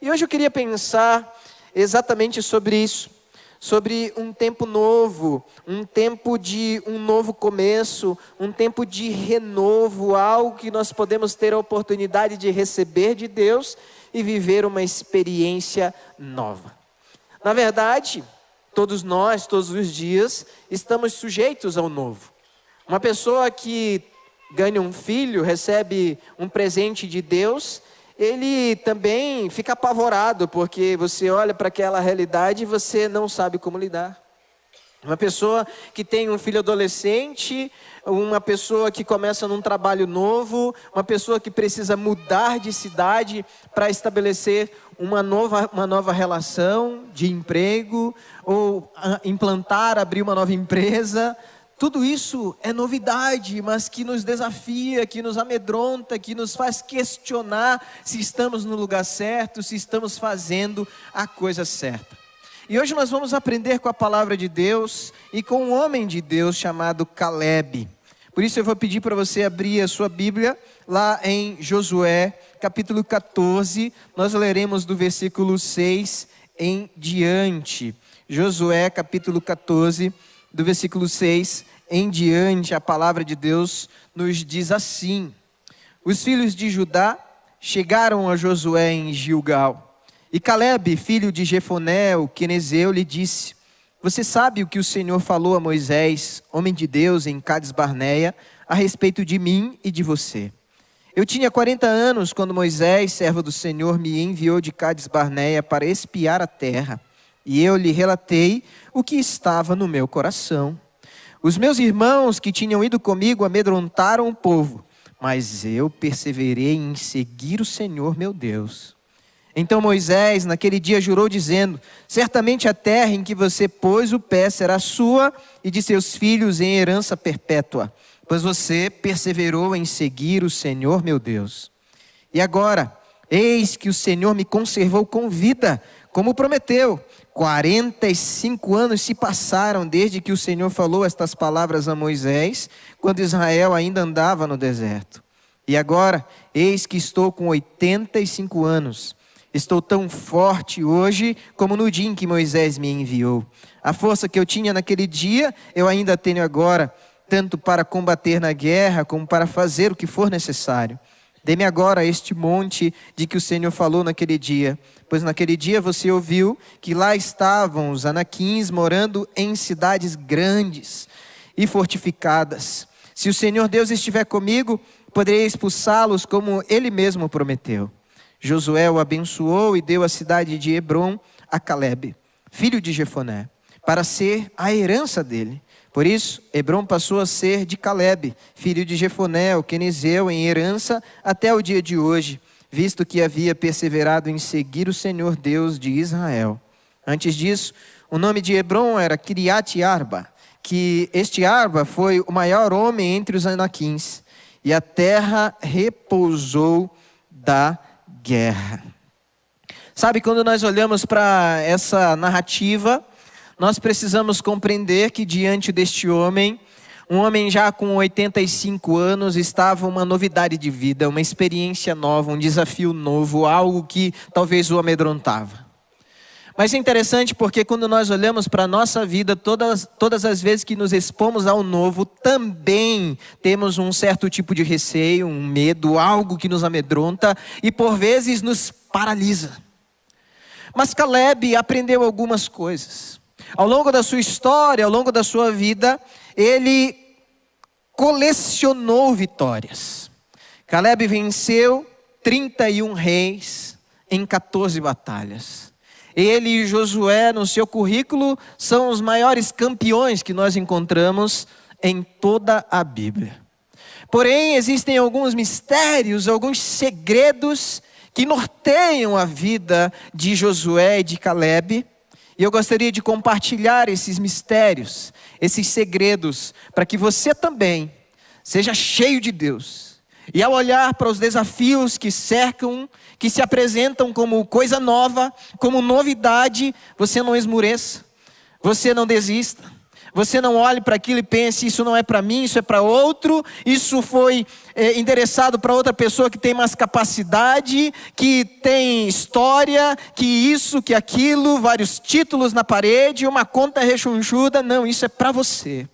E hoje eu queria pensar exatamente sobre isso, sobre um tempo novo, um tempo de um novo começo, um tempo de renovo, algo que nós podemos ter a oportunidade de receber de Deus e viver uma experiência nova. Na verdade, todos nós, todos os dias, estamos sujeitos ao novo. Uma pessoa que ganha um filho, recebe um presente de Deus, ele também fica apavorado, porque você olha para aquela realidade e você não sabe como lidar. Uma pessoa que tem um filho adolescente, uma pessoa que começa num trabalho novo, uma pessoa que precisa mudar de cidade para estabelecer uma nova relação de emprego, ou implantar, abrir uma nova empresa. Tudo isso é novidade, mas que nos desafia, que nos amedronta, que nos faz questionar se estamos no lugar certo, se estamos fazendo a coisa certa. E hoje nós vamos aprender com a palavra de Deus e com um homem de Deus chamado Caleb. Por isso eu vou pedir para você abrir a sua Bíblia lá em Josué, capítulo 14. Nós leremos do versículo 6 em diante. Josué, capítulo 14, do versículo 6 em diante, a palavra de Deus nos diz assim: os filhos de Judá chegaram a Josué em Gilgal, e Caleb, filho de Jefoné, o quenezeu, lhe disse: você sabe o que o Senhor falou a Moisés, homem de Deus, em Cades Barneia, a respeito de mim e de você. Eu tinha 40 anos quando Moisés, servo do Senhor, me enviou de Cades Barneia para espiar a terra, e eu lhe relatei o que estava no meu coração. Os meus irmãos que tinham ido comigo amedrontaram o povo, mas eu perseverei em seguir o Senhor meu Deus. Então Moisés naquele dia jurou dizendo: certamente a terra em que você pôs o pé será sua e de seus filhos em herança perpétua, pois você perseverou em seguir o Senhor meu Deus. E agora, eis que o Senhor me conservou com vida, como prometeu. 45 anos se passaram desde que o Senhor falou estas palavras a Moisés, quando Israel ainda andava no deserto. E agora, eis que estou com 85 anos. Estou tão forte hoje como no dia em que Moisés me enviou. A força que eu tinha naquele dia, eu ainda tenho agora, tanto para combater na guerra, como para fazer o que for necessário. Dê-me agora este monte de que o Senhor falou naquele dia, pois naquele dia você ouviu que lá estavam os anaquins morando em cidades grandes e fortificadas. Se o Senhor Deus estiver comigo, poderei expulsá-los como Ele mesmo prometeu. Josué o abençoou e deu a cidade de Hebrom a Caleb, filho de Jefoné, para ser a herança dele. Por isso, Hebrom passou a ser de Caleb, filho de Jefoné, o quenezeu, em herança até o dia de hoje. visto que havia perseverado em seguir o Senhor Deus de Israel. Antes disso, o nome de Hebron era Kiriat Arba, que este Arba foi o maior homem entre os anaquins, e a terra repousou da guerra. Sabe, quando nós olhamos para essa narrativa, nós precisamos compreender que diante deste homem, um homem já com 85 anos, estava uma novidade de vida, uma experiência nova, um desafio novo, algo que talvez o amedrontava. Mas é interessante porque quando nós olhamos para a nossa vida, todas as vezes que nos expomos ao novo, também temos um certo tipo de receio, um medo, algo que nos amedronta e por vezes nos paralisa. Mas Caleb aprendeu algumas coisas. Ao longo da sua história, ao longo da sua vida, ele colecionou vitórias. Caleb venceu 31 reis em 14 batalhas. Ele e Josué, no seu currículo, são os maiores campeões que nós encontramos em toda a Bíblia. Porém, existem alguns mistérios, alguns segredos que norteiam a vida de Josué e de Caleb. E eu gostaria de compartilhar esses mistérios, esses segredos, para que você também seja cheio de Deus. E ao olhar para os desafios que cercam, que se apresentam como coisa nova, como novidade, você não esmureça, você não desista, você não olhe para aquilo e pense, isso não é para mim, isso é para outro, isso foi endereçado para outra pessoa que tem mais capacidade, que tem história, que isso, que aquilo, vários títulos na parede, uma conta rechonchuda. Não, isso é para você.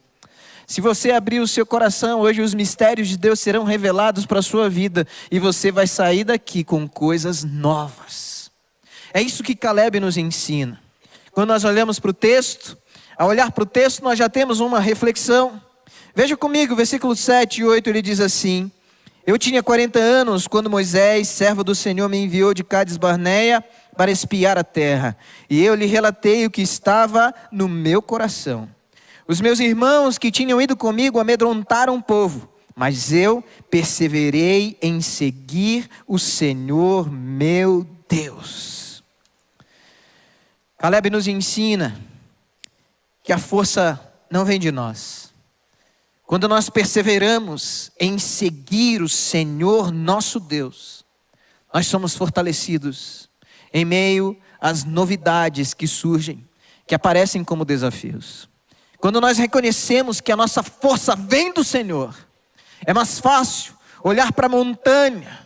Se você abrir o seu coração, hoje os mistérios de Deus serão revelados para a sua vida e você vai sair daqui com coisas novas. É isso que Caleb nos ensina. Quando nós olhamos para o texto, ao olhar para o texto nós já temos uma reflexão. Veja comigo, versículos 7 e 8, ele diz assim: eu tinha 40 anos quando Moisés, servo do Senhor, me enviou de Cádiz Barneia para espiar a terra. E eu lhe relatei o que estava no meu coração. Os meus irmãos que tinham ido comigo amedrontaram o povo, mas eu perseverei em seguir o Senhor meu Deus. Caleb nos ensina que a força não vem de nós. Quando nós perseveramos em seguir o Senhor nosso Deus, nós somos fortalecidos em meio às novidades que surgem, que aparecem como desafios. Quando nós reconhecemos que a nossa força vem do Senhor, é mais fácil olhar para a montanha,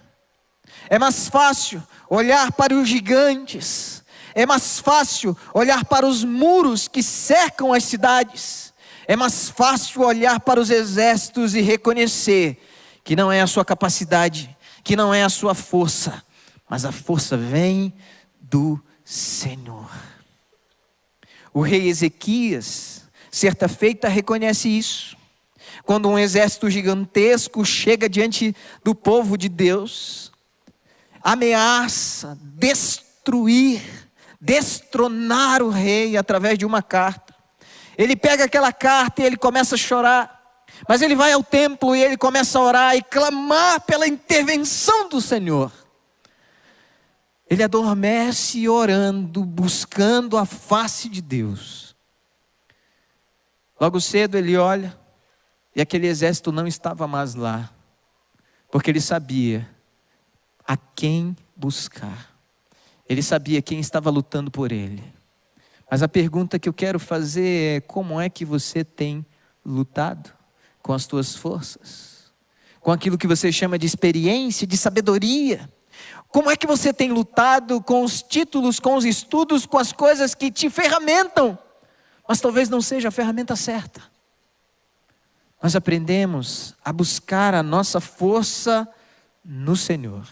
é mais fácil olhar para os gigantes, é mais fácil olhar para os muros que cercam as cidades, é mais fácil olhar para os exércitos e reconhecer que não é a sua capacidade, que não é a sua força, mas a força vem do Senhor. O rei Ezequias, certa feita, reconhece isso. Quando um exército gigantesco chega diante do povo de Deus, ameaça destruir, destronar o rei através de uma carta. Ele pega aquela carta e ele começa a chorar. Mas ele vai ao templo e ele começa a orar e clamar pela intervenção do Senhor. Ele adormece orando, buscando a face de Deus. Logo cedo ele olha e aquele exército não estava mais lá, porque ele sabia a quem buscar. Ele sabia quem estava lutando por ele. Mas a pergunta que eu quero fazer é: como é que você tem lutado com as tuas forças? Com aquilo que você chama de experiência, de sabedoria? Como é que você tem lutado com os títulos, com os estudos, com as coisas que te ferramentam? Mas talvez não seja a ferramenta certa. Nós aprendemos a buscar a nossa força no Senhor.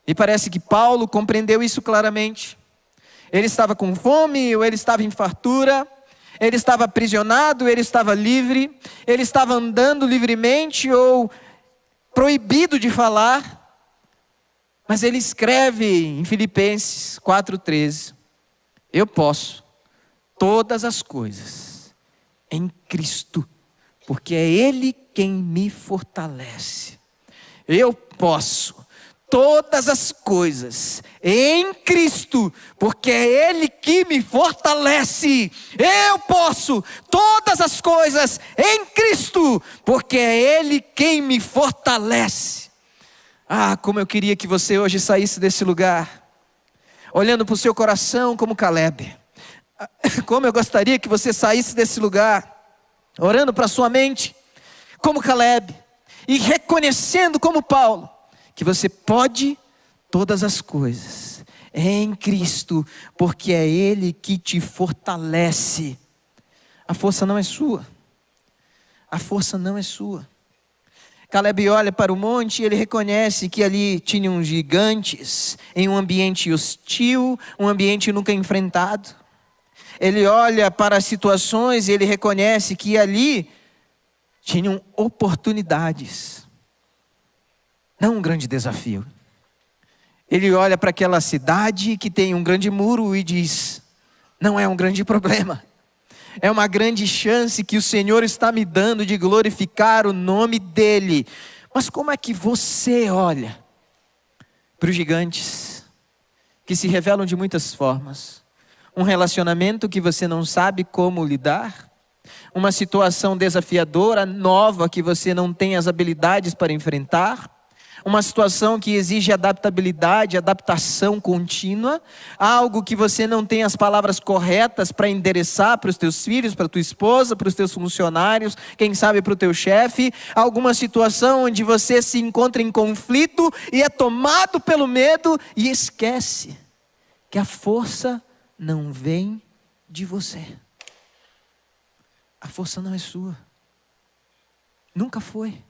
E parece que Paulo compreendeu isso claramente. Ele estava com fome, ou ele estava em fartura, ele estava aprisionado, ele estava livre, ele estava andando livremente ou proibido de falar. Mas ele escreve em Filipenses 4,13: eu posso todas as coisas em Cristo, porque é Ele quem me fortalece. Eu posso todas as coisas em Cristo, porque é Ele que me fortalece. Eu posso todas as coisas em Cristo, porque é Ele quem me fortalece. Ah, como eu queria que você hoje saísse desse lugar, olhando para o seu coração como Caleb. Como eu gostaria que você saísse desse lugar, orando para a sua mente como Caleb, e reconhecendo como Paulo, que você pode todas as coisas em Cristo, porque é Ele que te fortalece. A força não é sua. A força não é sua. Caleb olha para o monte e ele reconhece que ali tinham gigantes, em um ambiente hostil, um ambiente nunca enfrentado. Ele olha para as situações e ele reconhece que ali tinham oportunidades. Não um grande desafio. Ele olha para aquela cidade que tem um grande muro e diz: não é um grande problema. É uma grande chance que o Senhor está me dando de glorificar o nome dEle. Mas como é que você olha para os gigantes que se revelam de muitas formas? Um relacionamento que você não sabe como lidar? Uma situação desafiadora, nova, que você não tem as habilidades para enfrentar? Uma situação que exige adaptabilidade, adaptação contínua, algo que você não tem as palavras corretas para endereçar para os teus filhos, para a tua esposa, para os teus funcionários, quem sabe para o teu chefe, alguma situação onde você se encontra em conflito e é tomado pelo medo e esquece que a força não vem de você. A força não é sua. Nunca foi.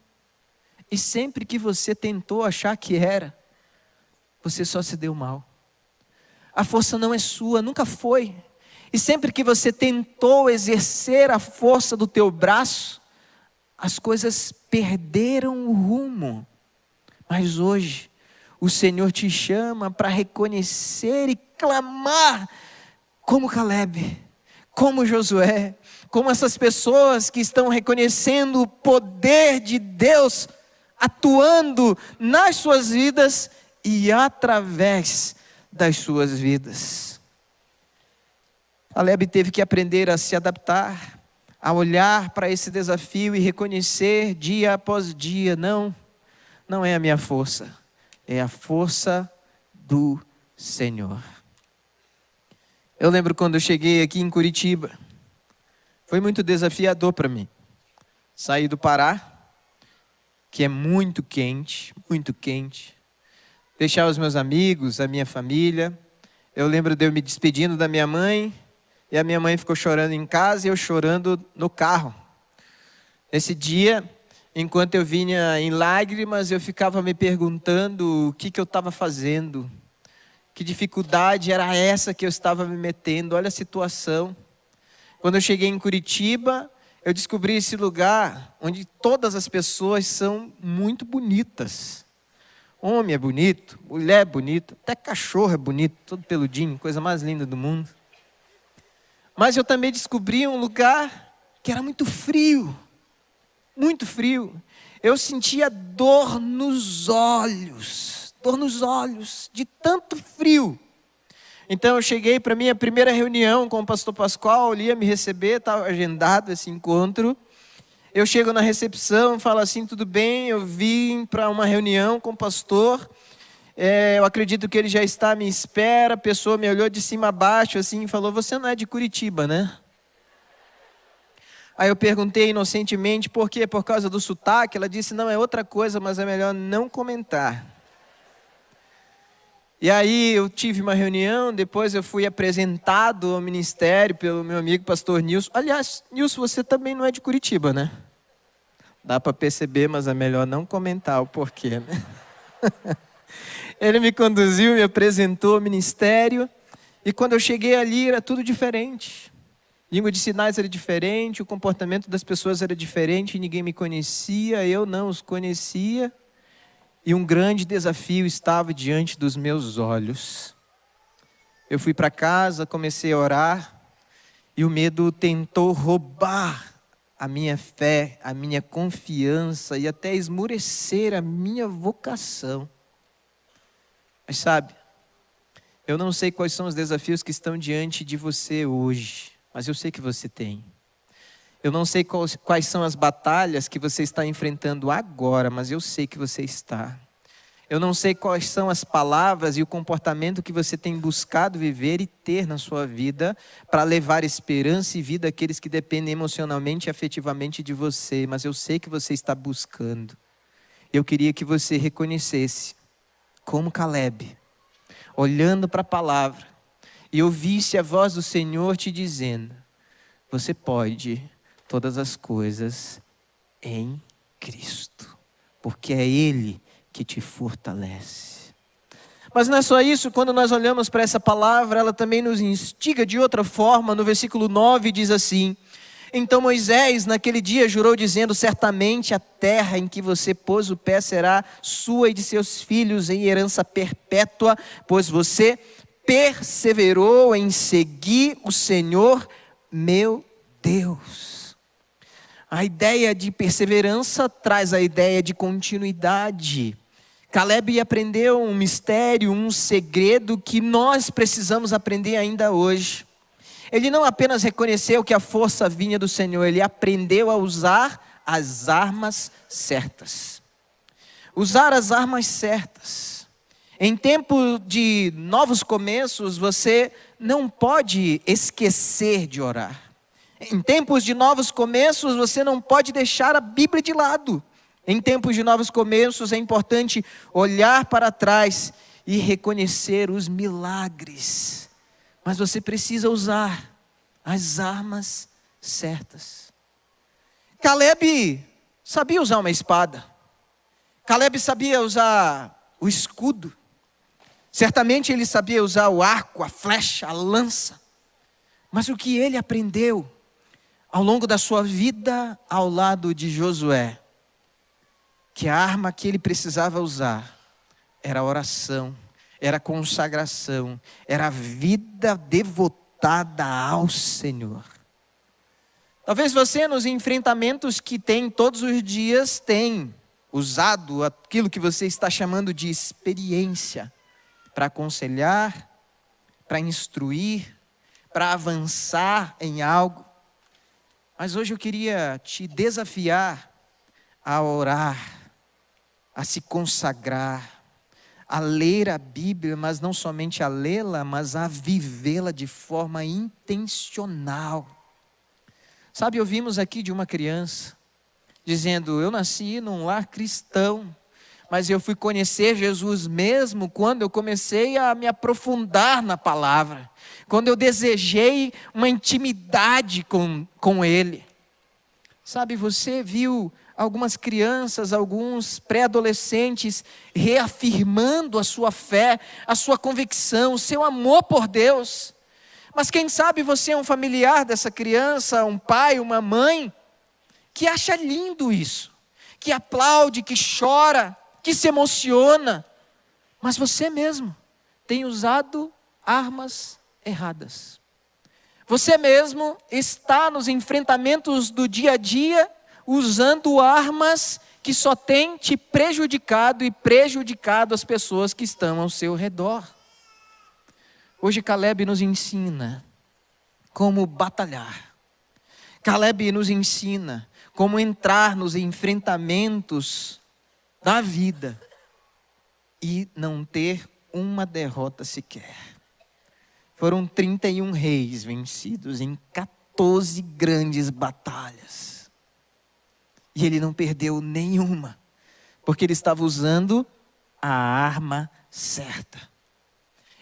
E sempre que você tentou achar que era, você só se deu mal. A força não é sua, nunca foi. E sempre que você tentou exercer a força do teu braço, as coisas perderam o rumo. Mas hoje, o Senhor te chama para reconhecer e clamar como Caleb, como Josué, como essas pessoas que estão reconhecendo o poder de Deus atuando nas suas vidas e através das suas vidas. Caleb teve que aprender a se adaptar, a olhar para esse desafio e reconhecer dia após dia: não é a minha força, é a força do Senhor. Eu lembro quando eu cheguei aqui em Curitiba, foi muito desafiador para mim. Saí do Pará, que é muito quente, deixar os meus amigos, a minha família. Eu lembro de eu me despedindo da minha mãe, e a minha mãe ficou chorando em casa e eu chorando no carro. Nesse dia, enquanto eu vinha em lágrimas, eu ficava me perguntando o que eu estava fazendo, que dificuldade era essa que eu estava me metendo. Olha a situação. Quando eu cheguei em Curitiba, eu descobri esse lugar onde todas as pessoas são muito bonitas. Homem é bonito, mulher é bonita, até cachorro é bonito, todo peludinho, coisa mais linda do mundo. Mas eu também descobri um lugar que era muito frio, muito frio. Eu sentia dor nos olhos, de tanto frio. Então eu cheguei para a minha primeira reunião com o pastor Pascoal, ele ia me receber, estava agendado esse encontro. Eu chego na recepção, falo assim: tudo bem, eu vim para uma reunião com o pastor, eu acredito que ele já está à minha espera. A pessoa me olhou de cima a baixo assim e falou: você não é de Curitiba, né? Aí eu perguntei inocentemente por quê, por causa do sotaque. Ela disse: não, é outra coisa, mas é melhor não comentar. E aí eu tive uma reunião, depois eu fui apresentado ao ministério pelo meu amigo pastor Nilson. Aliás, Nilson, você também não é de Curitiba, né? Dá para perceber, mas é melhor não comentar o porquê, né? Ele me conduziu, me apresentou ao ministério, e quando eu cheguei ali era tudo diferente. Língua de sinais era diferente, o comportamento das pessoas era diferente, ninguém me conhecia, eu não os conhecia. E um grande desafio estava diante dos meus olhos. Eu fui para casa, comecei a orar, e o medo tentou roubar a minha fé, a minha confiança e até esmurecer a minha vocação. Mas sabe, eu não sei quais são os desafios que estão diante de você hoje, mas eu sei que você tem. Eu não sei quais são as batalhas que você está enfrentando agora, mas eu sei que você está. Eu não sei quais são as palavras e o comportamento que você tem buscado viver e ter na sua vida para levar esperança e vida àqueles que dependem emocionalmente e afetivamente de você, mas eu sei que você está buscando. Eu queria que você reconhecesse, como Caleb, olhando para a palavra e ouvisse a voz do Senhor te dizendo: você pode todas as coisas em Cristo, porque é Ele que te fortalece. Mas não é só isso, quando nós olhamos para essa palavra, ela também nos instiga de outra forma. No versículo 9 diz assim: então Moisés naquele dia jurou dizendo: certamente a terra em que você pôs o pé será sua e de seus filhos em herança perpétua, pois você perseverou em seguir o Senhor meu Deus. A ideia de perseverança traz a ideia de continuidade. Caleb aprendeu um mistério, um segredo que nós precisamos aprender ainda hoje. Ele não apenas reconheceu que a força vinha do Senhor, ele aprendeu a usar as armas certas. Usar as armas certas. Em tempo de novos começos, você não pode esquecer de orar. Em tempos de novos começos, você não pode deixar a Bíblia de lado. Em tempos de novos começos, é importante olhar para trás e reconhecer os milagres. Mas você precisa usar as armas certas. Caleb sabia usar uma espada. Caleb sabia usar o escudo. Certamente ele sabia usar o arco, a flecha, a lança. Mas o que ele aprendeu ao longo da sua vida ao lado de Josué, que a arma que ele precisava usar era a oração, era a consagração, era a vida devotada ao Senhor. Talvez você, nos enfrentamentos que tem todos os dias, tem usado aquilo que você está chamando de experiência para aconselhar, para instruir, para avançar em algo. Mas hoje eu queria te desafiar a orar, a se consagrar, a ler a Bíblia, mas não somente a lê-la, mas a vivê-la de forma intencional. Sabe, ouvimos aqui de uma criança dizendo: eu nasci num lar cristão, mas eu fui conhecer Jesus mesmo quando eu comecei a me aprofundar na palavra, quando eu desejei uma intimidade com Ele. Sabe, você viu algumas crianças, alguns pré-adolescentes reafirmando a sua fé, a sua convicção, o seu amor por Deus. Mas quem sabe você é um familiar dessa criança, um pai, uma mãe, que acha lindo isso, que aplaude, que chora, que se emociona, mas você mesmo tem usado armas erradas. Você mesmo está nos enfrentamentos do dia a dia usando armas que só têm te prejudicado e prejudicado as pessoas que estão ao seu redor. Hoje Caleb nos ensina como batalhar. Caleb nos ensina como entrar nos enfrentamentos da vida e não ter uma derrota sequer. Foram 31 reis vencidos em 14 grandes batalhas. E ele não perdeu nenhuma, porque ele estava usando a arma certa.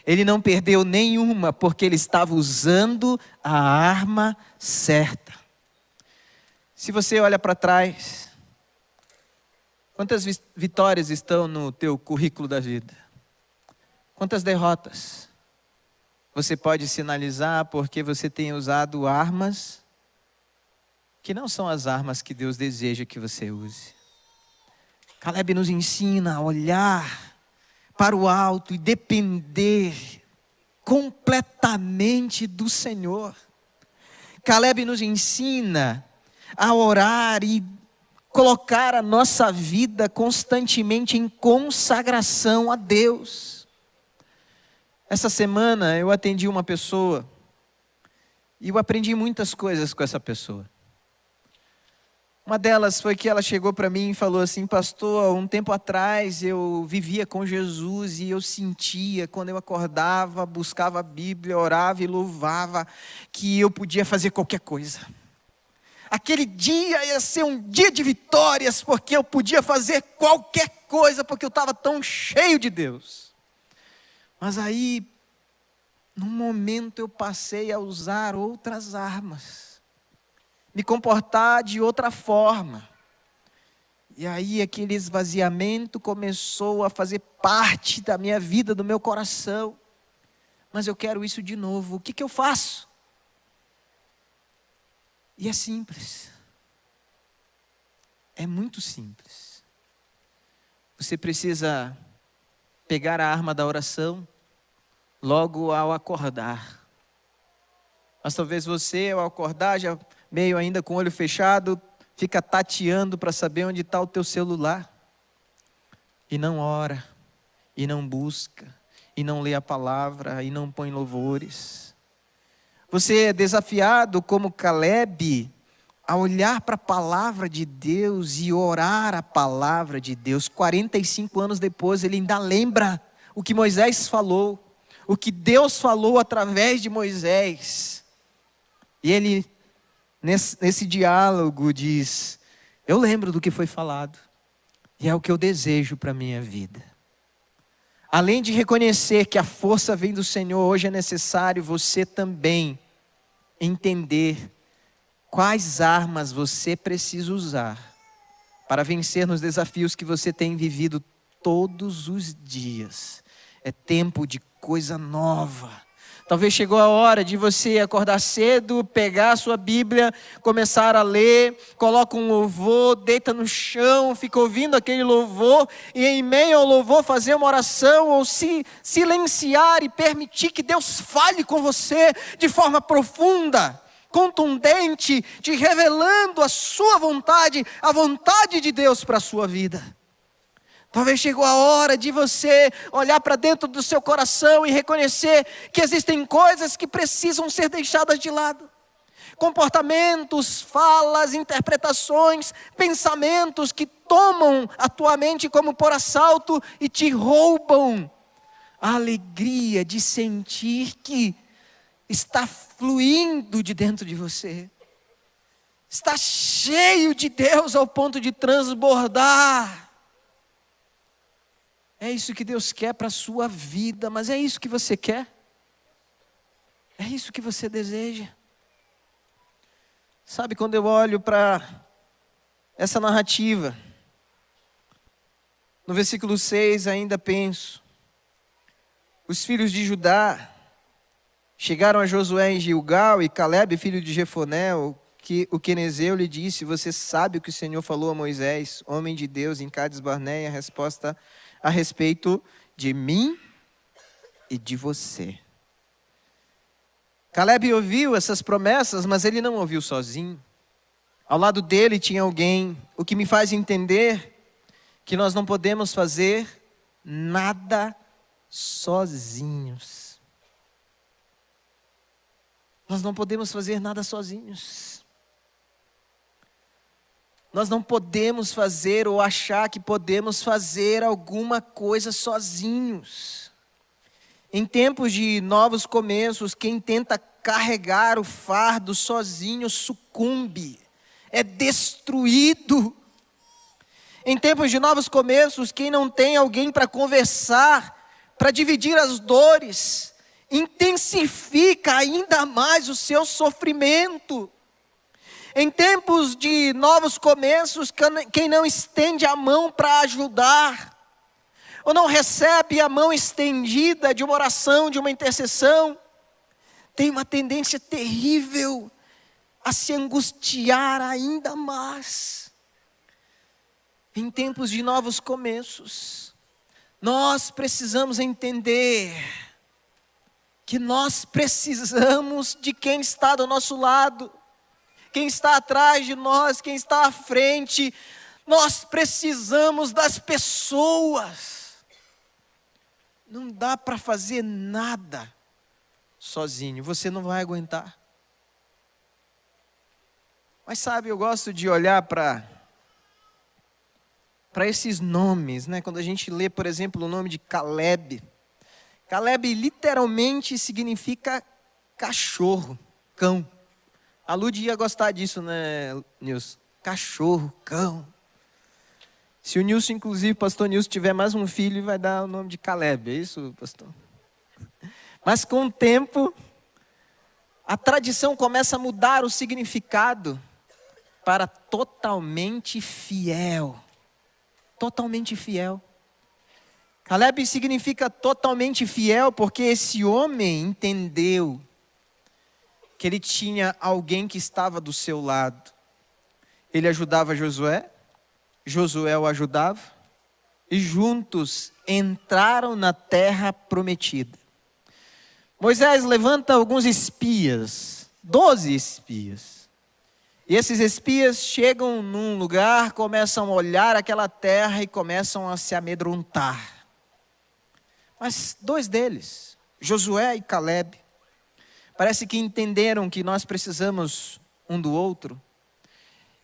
Ele não perdeu nenhuma, porque ele estava usando a arma certa. Se você olha para trás, quantas vitórias estão no teu currículo da vida? Quantas derrotas? Você pode sinalizar porque você tem usado armas que não são as armas que Deus deseja que você use. Caleb nos ensina a olhar para o alto e depender completamente do Senhor. Caleb nos ensina a orar e colocar a nossa vida constantemente em consagração a Deus. Essa semana eu atendi uma pessoa e eu aprendi muitas coisas com essa pessoa. Uma delas foi que ela chegou para mim e falou assim: pastor, um tempo atrás eu vivia com Jesus e eu sentia, quando eu acordava, buscava a Bíblia, orava e louvava, que eu podia fazer qualquer coisa. Aquele dia ia ser um dia de vitórias, porque eu podia fazer qualquer coisa, porque eu estava tão cheio de Deus. Mas aí, num momento eu passei a usar outras armas, me comportar de outra forma. E aí aquele esvaziamento começou a fazer parte da minha vida, do meu coração. Mas eu quero isso de novo. O que eu faço? E é simples. É muito simples. Você precisa pegar a arma da oração logo ao acordar. Mas talvez você, ao acordar, já meio ainda com o olho fechado, fica tateando para saber onde está o teu celular. E não ora, e não busca, e não lê a palavra, e não põe louvores. Você é desafiado, como Caleb, a olhar para a palavra de Deus e orar a palavra de Deus. 45 anos depois, ele ainda lembra o que Moisés falou, o que Deus falou através de Moisés. E ele, nesse diálogo, diz: eu lembro do que foi falado, e é o que eu desejo para a minha vida. Além de reconhecer que a força vem do Senhor, hoje é necessário você também entender quais armas você precisa usar para vencer nos desafios que você tem vivido todos os dias. É tempo de coisa nova. Talvez chegou a hora de você acordar cedo, pegar a sua Bíblia, começar a ler, coloca um louvor, deita no chão, fica ouvindo aquele louvor e em meio ao louvor fazer uma oração ou se silenciar e permitir que Deus fale com você de forma profunda, contundente, te revelando a sua vontade, a vontade de Deus para a sua vida. Talvez chegou a hora de você olhar para dentro do seu coração e reconhecer que existem coisas que precisam ser deixadas de lado. Comportamentos, falas, interpretações, pensamentos que tomam a tua mente como por assalto e te roubam a alegria de sentir que está fluindo de dentro de você. Está cheio de Deus ao ponto de transbordar. É isso que Deus quer para a sua vida, mas é isso que você quer? É isso que você deseja? Sabe, quando eu olho para essa narrativa, no versículo 6 ainda penso: os filhos de Judá chegaram a Josué em Gilgal e Caleb, filho de Jefoné, o quenezeu, lhe disse: você sabe o que o Senhor falou a Moisés, homem de Deus, em Cades Barneia? A resposta a respeito de mim e de você. Caleb ouviu essas promessas, mas ele não ouviu sozinho. Ao lado dele tinha alguém, o que me faz entender que nós não podemos fazer nada sozinhos. Nós não podemos fazer nada sozinhos. Nós não podemos fazer ou achar que podemos fazer alguma coisa sozinhos. Em tempos de novos começos, quem tenta carregar o fardo sozinho sucumbe, é destruído. Em tempos de novos começos, quem não tem alguém para conversar, para dividir as dores, intensifica ainda mais o seu sofrimento. Em tempos de novos começos, quem não estende a mão para ajudar, ou não recebe a mão estendida de uma oração, de uma intercessão, tem uma tendência terrível a se angustiar ainda mais. Em tempos de novos começos, nós precisamos entender que nós precisamos de quem está do nosso lado. Quem está atrás de nós, quem está à frente, nós precisamos das pessoas. Não dá para fazer nada sozinho, você não vai aguentar. Mas sabe, eu gosto de olhar para esses nomes, né? Quando a gente lê, por exemplo, o nome de Caleb. Caleb literalmente significa cachorro, cão. A Lud ia gostar disso, né, Nilson? Cachorro, cão. Se o Nilson, inclusive, pastor Nilson, tiver mais um filho, vai dar o nome de Caleb, é isso, pastor? Mas com o tempo, a tradição começa a mudar o significado para totalmente fiel. Totalmente fiel. Caleb significa totalmente fiel porque esse homem entendeu que ele tinha alguém que estava do seu lado. Ele ajudava Josué, Josué o ajudava, e juntos entraram na terra prometida. Moisés levanta alguns espias, 12 espias. E esses espias chegam num lugar, começam a olhar aquela terra e começam a se amedrontar. Mas 2 deles, Josué e Caleb, parece que entenderam que nós precisamos um do outro.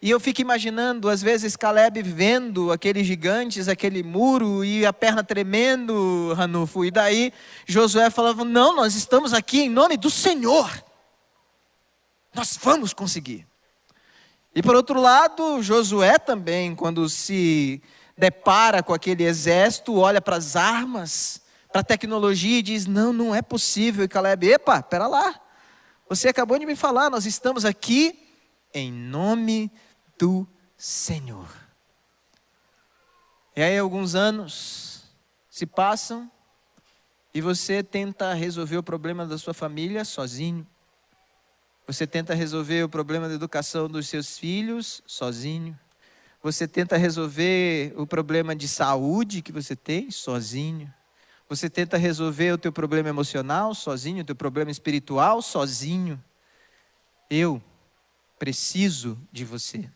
E eu fico imaginando, às vezes, Caleb vendo aqueles gigantes, aquele muro, e a perna tremendo, Ranulfo. E daí Josué falava, não, nós estamos aqui em nome do Senhor. Nós vamos conseguir. E por outro lado, Josué também, quando se depara com aquele exército, olha para as armas, para a tecnologia e diz, não, não é possível. E Caleb, epa, pera lá. Você acabou de me falar, nós estamos aqui em nome do Senhor. E aí alguns anos se passam e você tenta resolver o problema da sua família sozinho. Você tenta resolver o problema da educação dos seus filhos sozinho. Você tenta resolver o problema de saúde que você tem sozinho. Você tenta resolver o teu problema emocional sozinho, o teu problema espiritual sozinho. Eu preciso de você.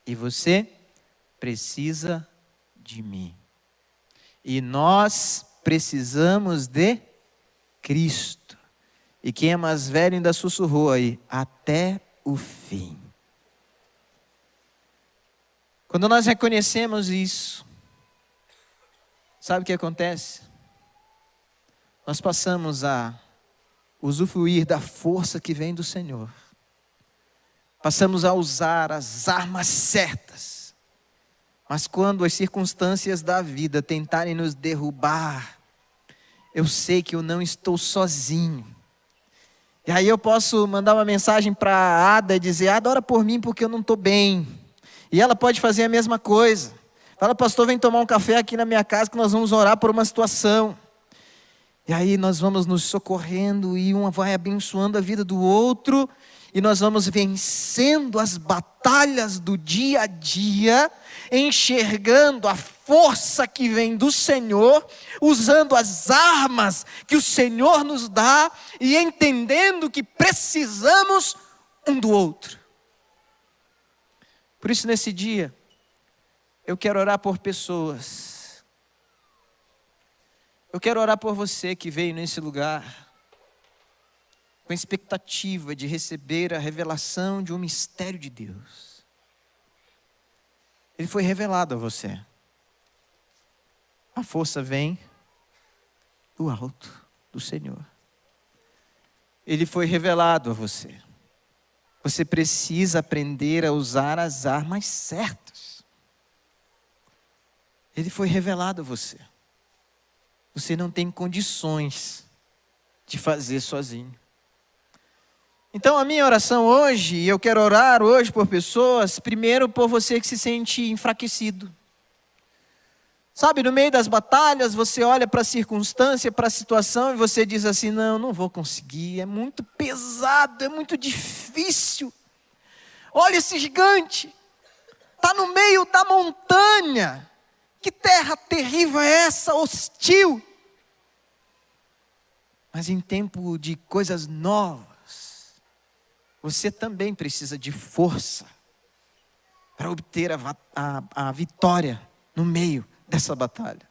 E você precisa de mim. E nós precisamos de Cristo. E quem é mais velho ainda sussurrou aí, até o fim. Quando nós reconhecemos isso, sabe o que acontece? Nós passamos a usufruir da força que vem do Senhor. Passamos a usar as armas certas. Mas quando as circunstâncias da vida tentarem nos derrubar, eu sei que eu não estou sozinho. E aí eu posso mandar uma mensagem para a Ada e dizer, Ada, ora por mim porque eu não estou bem. E ela pode fazer a mesma coisa. Fala, pastor, vem tomar um café aqui na minha casa que nós vamos orar por uma situação. E aí nós vamos nos socorrendo e um vai abençoando a vida do outro. E nós vamos vencendo as batalhas do dia a dia, enxergando a força que vem do Senhor, usando as armas que o Senhor nos dá e entendendo que precisamos um do outro. Por isso, nesse dia, eu quero orar por pessoas. Eu quero orar por você que veio nesse lugar com expectativa de receber a revelação de um mistério de Deus. Ele foi revelado a você. A força vem do alto, do Senhor. Ele foi revelado a você. Você precisa aprender a usar as armas certas. Ele foi revelado a você. Você não tem condições de fazer sozinho. Então a minha oração hoje, e eu quero orar hoje por pessoas, primeiro por você que se sente enfraquecido. Sabe, no meio das batalhas, você olha para a circunstância, para a situação, e você diz assim, não vou conseguir, é muito pesado, é muito difícil. Olha esse gigante, está no meio da montanha, que terra terrível é essa, hostil. Mas em tempo de coisas novas, você também precisa de força para obter a vitória no meio dessa batalha.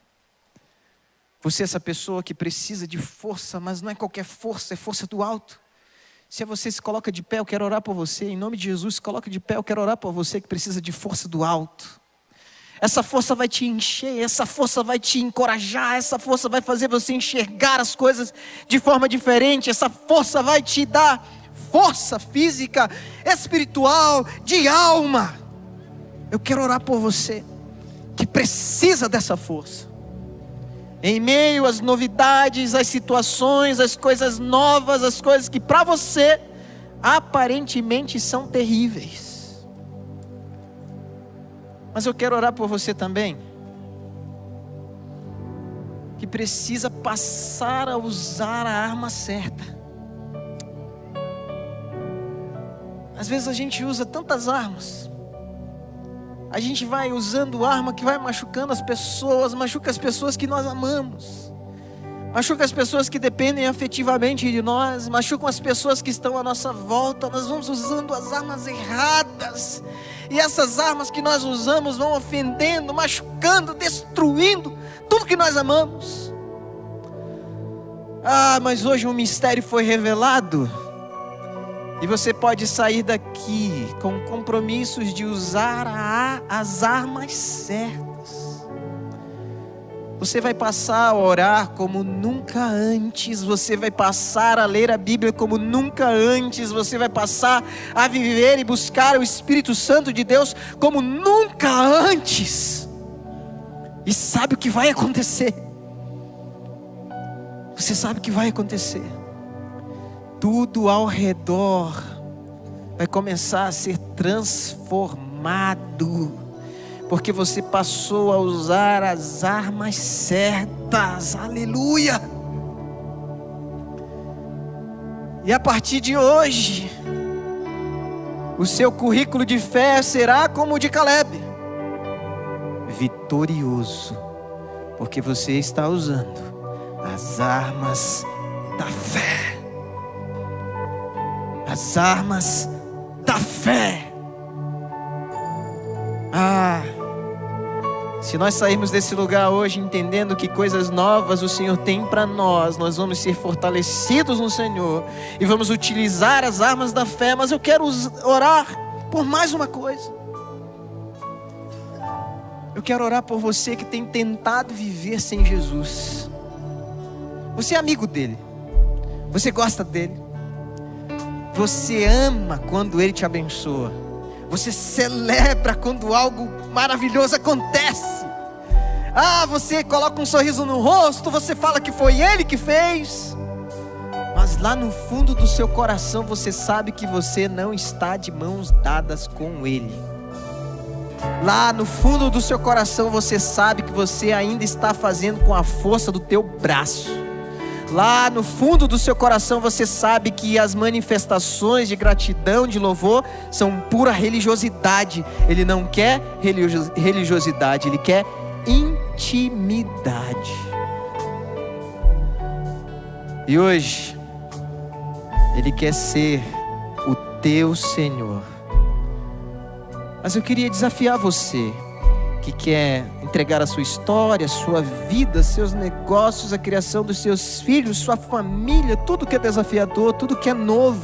Você é essa pessoa que precisa de força, mas não é qualquer força, é força do alto. Se você se coloca de pé, eu quero orar por você. Em nome de Jesus, se coloca de pé, eu quero orar por você que precisa de força do alto. Essa força vai te encher, essa força vai te encorajar, essa força vai fazer você enxergar as coisas de forma diferente. Essa força vai te dar força física, espiritual, de alma. Eu quero orar por você que precisa dessa força. Em meio às novidades, às situações, às coisas novas, às coisas que para você aparentemente são terríveis. Mas eu quero orar por você também, que precisa passar a usar a arma certa. Às vezes a gente usa tantas armas, a gente vai usando arma que vai machucando as pessoas, machuca as pessoas que nós amamos, machuca as pessoas que dependem afetivamente de nós, machucam as pessoas que estão à nossa volta. Nós vamos usando as armas erradas, e essas armas que nós usamos vão ofendendo, machucando, destruindo tudo que nós amamos. Mas hoje um mistério foi revelado, e você pode sair daqui com compromissos de usar as armas certas. Você vai passar a orar como nunca antes. Você vai passar a ler a Bíblia como nunca antes. Você vai passar a viver e buscar o Espírito Santo de Deus como nunca antes. E sabe o que vai acontecer? Você sabe o que vai acontecer? Tudo ao redor vai começar a ser transformado, porque você passou a usar as armas certas. Aleluia! E a partir de hoje, o seu currículo de fé será como o de Caleb, vitorioso, porque você está usando as armas da fé. As armas da fé. Se nós sairmos desse lugar hoje entendendo que coisas novas o Senhor tem para nós, nós vamos ser fortalecidos no Senhor e vamos utilizar as armas da fé. Mas eu quero orar por mais uma coisa. Eu quero orar por você que tem tentado viver sem Jesus. Você é amigo dele, você gosta dele, você ama quando Ele te abençoa, você celebra quando algo maravilhoso acontece. Você coloca um sorriso no rosto, você fala que foi Ele que fez, mas lá no fundo do seu coração você sabe que você não está de mãos dadas com Ele. Lá no fundo do seu coração você sabe que você ainda está fazendo com a força do teu braço. Lá no fundo do seu coração você sabe que as manifestações de gratidão, de louvor, são pura religiosidade. Ele não quer religiosidade, Ele quer intimidade. E hoje Ele quer ser o teu Senhor. Mas eu queria desafiar você que quer entregar a sua história, a sua vida, seus negócios, a criação dos seus filhos, sua família, tudo que é desafiador, tudo que é novo,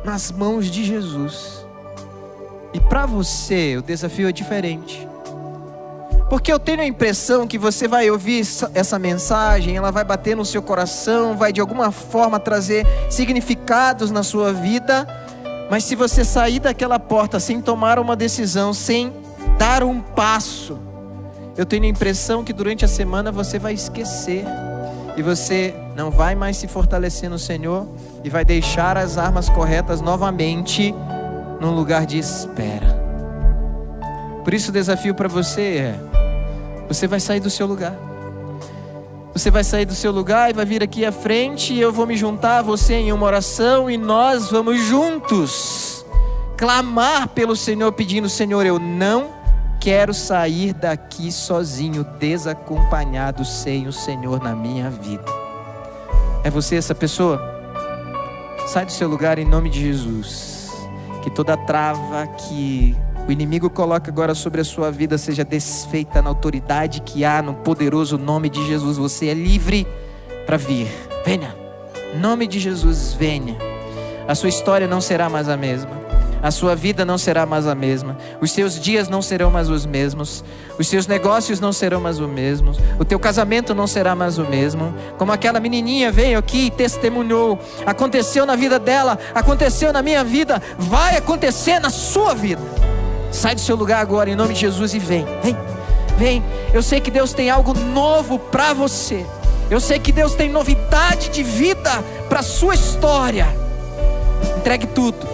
nas mãos de Jesus. E para você o desafio é diferente, porque eu tenho a impressão que você vai ouvir essa mensagem, ela vai bater no seu coração, vai de alguma forma trazer significados na sua vida, mas se você sair daquela porta sem tomar uma decisão, sem dar um passo, eu tenho a impressão que durante a semana você vai esquecer, e você não vai mais se fortalecer no Senhor, e vai deixar as armas corretas novamente num lugar de espera. Por isso o desafio para você você vai sair do seu lugar. Você vai sair do seu lugar e vai vir aqui à frente, e eu vou me juntar a você em uma oração, e nós vamos juntos clamar pelo Senhor, pedindo: Senhor, eu não quero sair daqui sozinho, desacompanhado, sem o Senhor na minha vida. É você essa pessoa? Sai do seu lugar em nome de Jesus. Que toda trava que o inimigo coloca agora sobre a sua vida seja desfeita na autoridade que há no poderoso nome de Jesus. Você é livre para vir. Venha, em nome de Jesus, venha. A sua história não será mais a mesma. A sua vida não será mais a mesma. Os seus dias não serão mais os mesmos. Os seus negócios não serão mais os mesmos. O teu casamento não será mais o mesmo. Como aquela menininha veio aqui e testemunhou. Aconteceu na vida dela, aconteceu na minha vida, vai acontecer na sua vida. Sai do seu lugar agora em nome de Jesus e vem. Vem, vem. Eu sei que Deus tem algo novo para você. Eu sei que Deus tem novidade de vida para a sua história. Entregue tudo.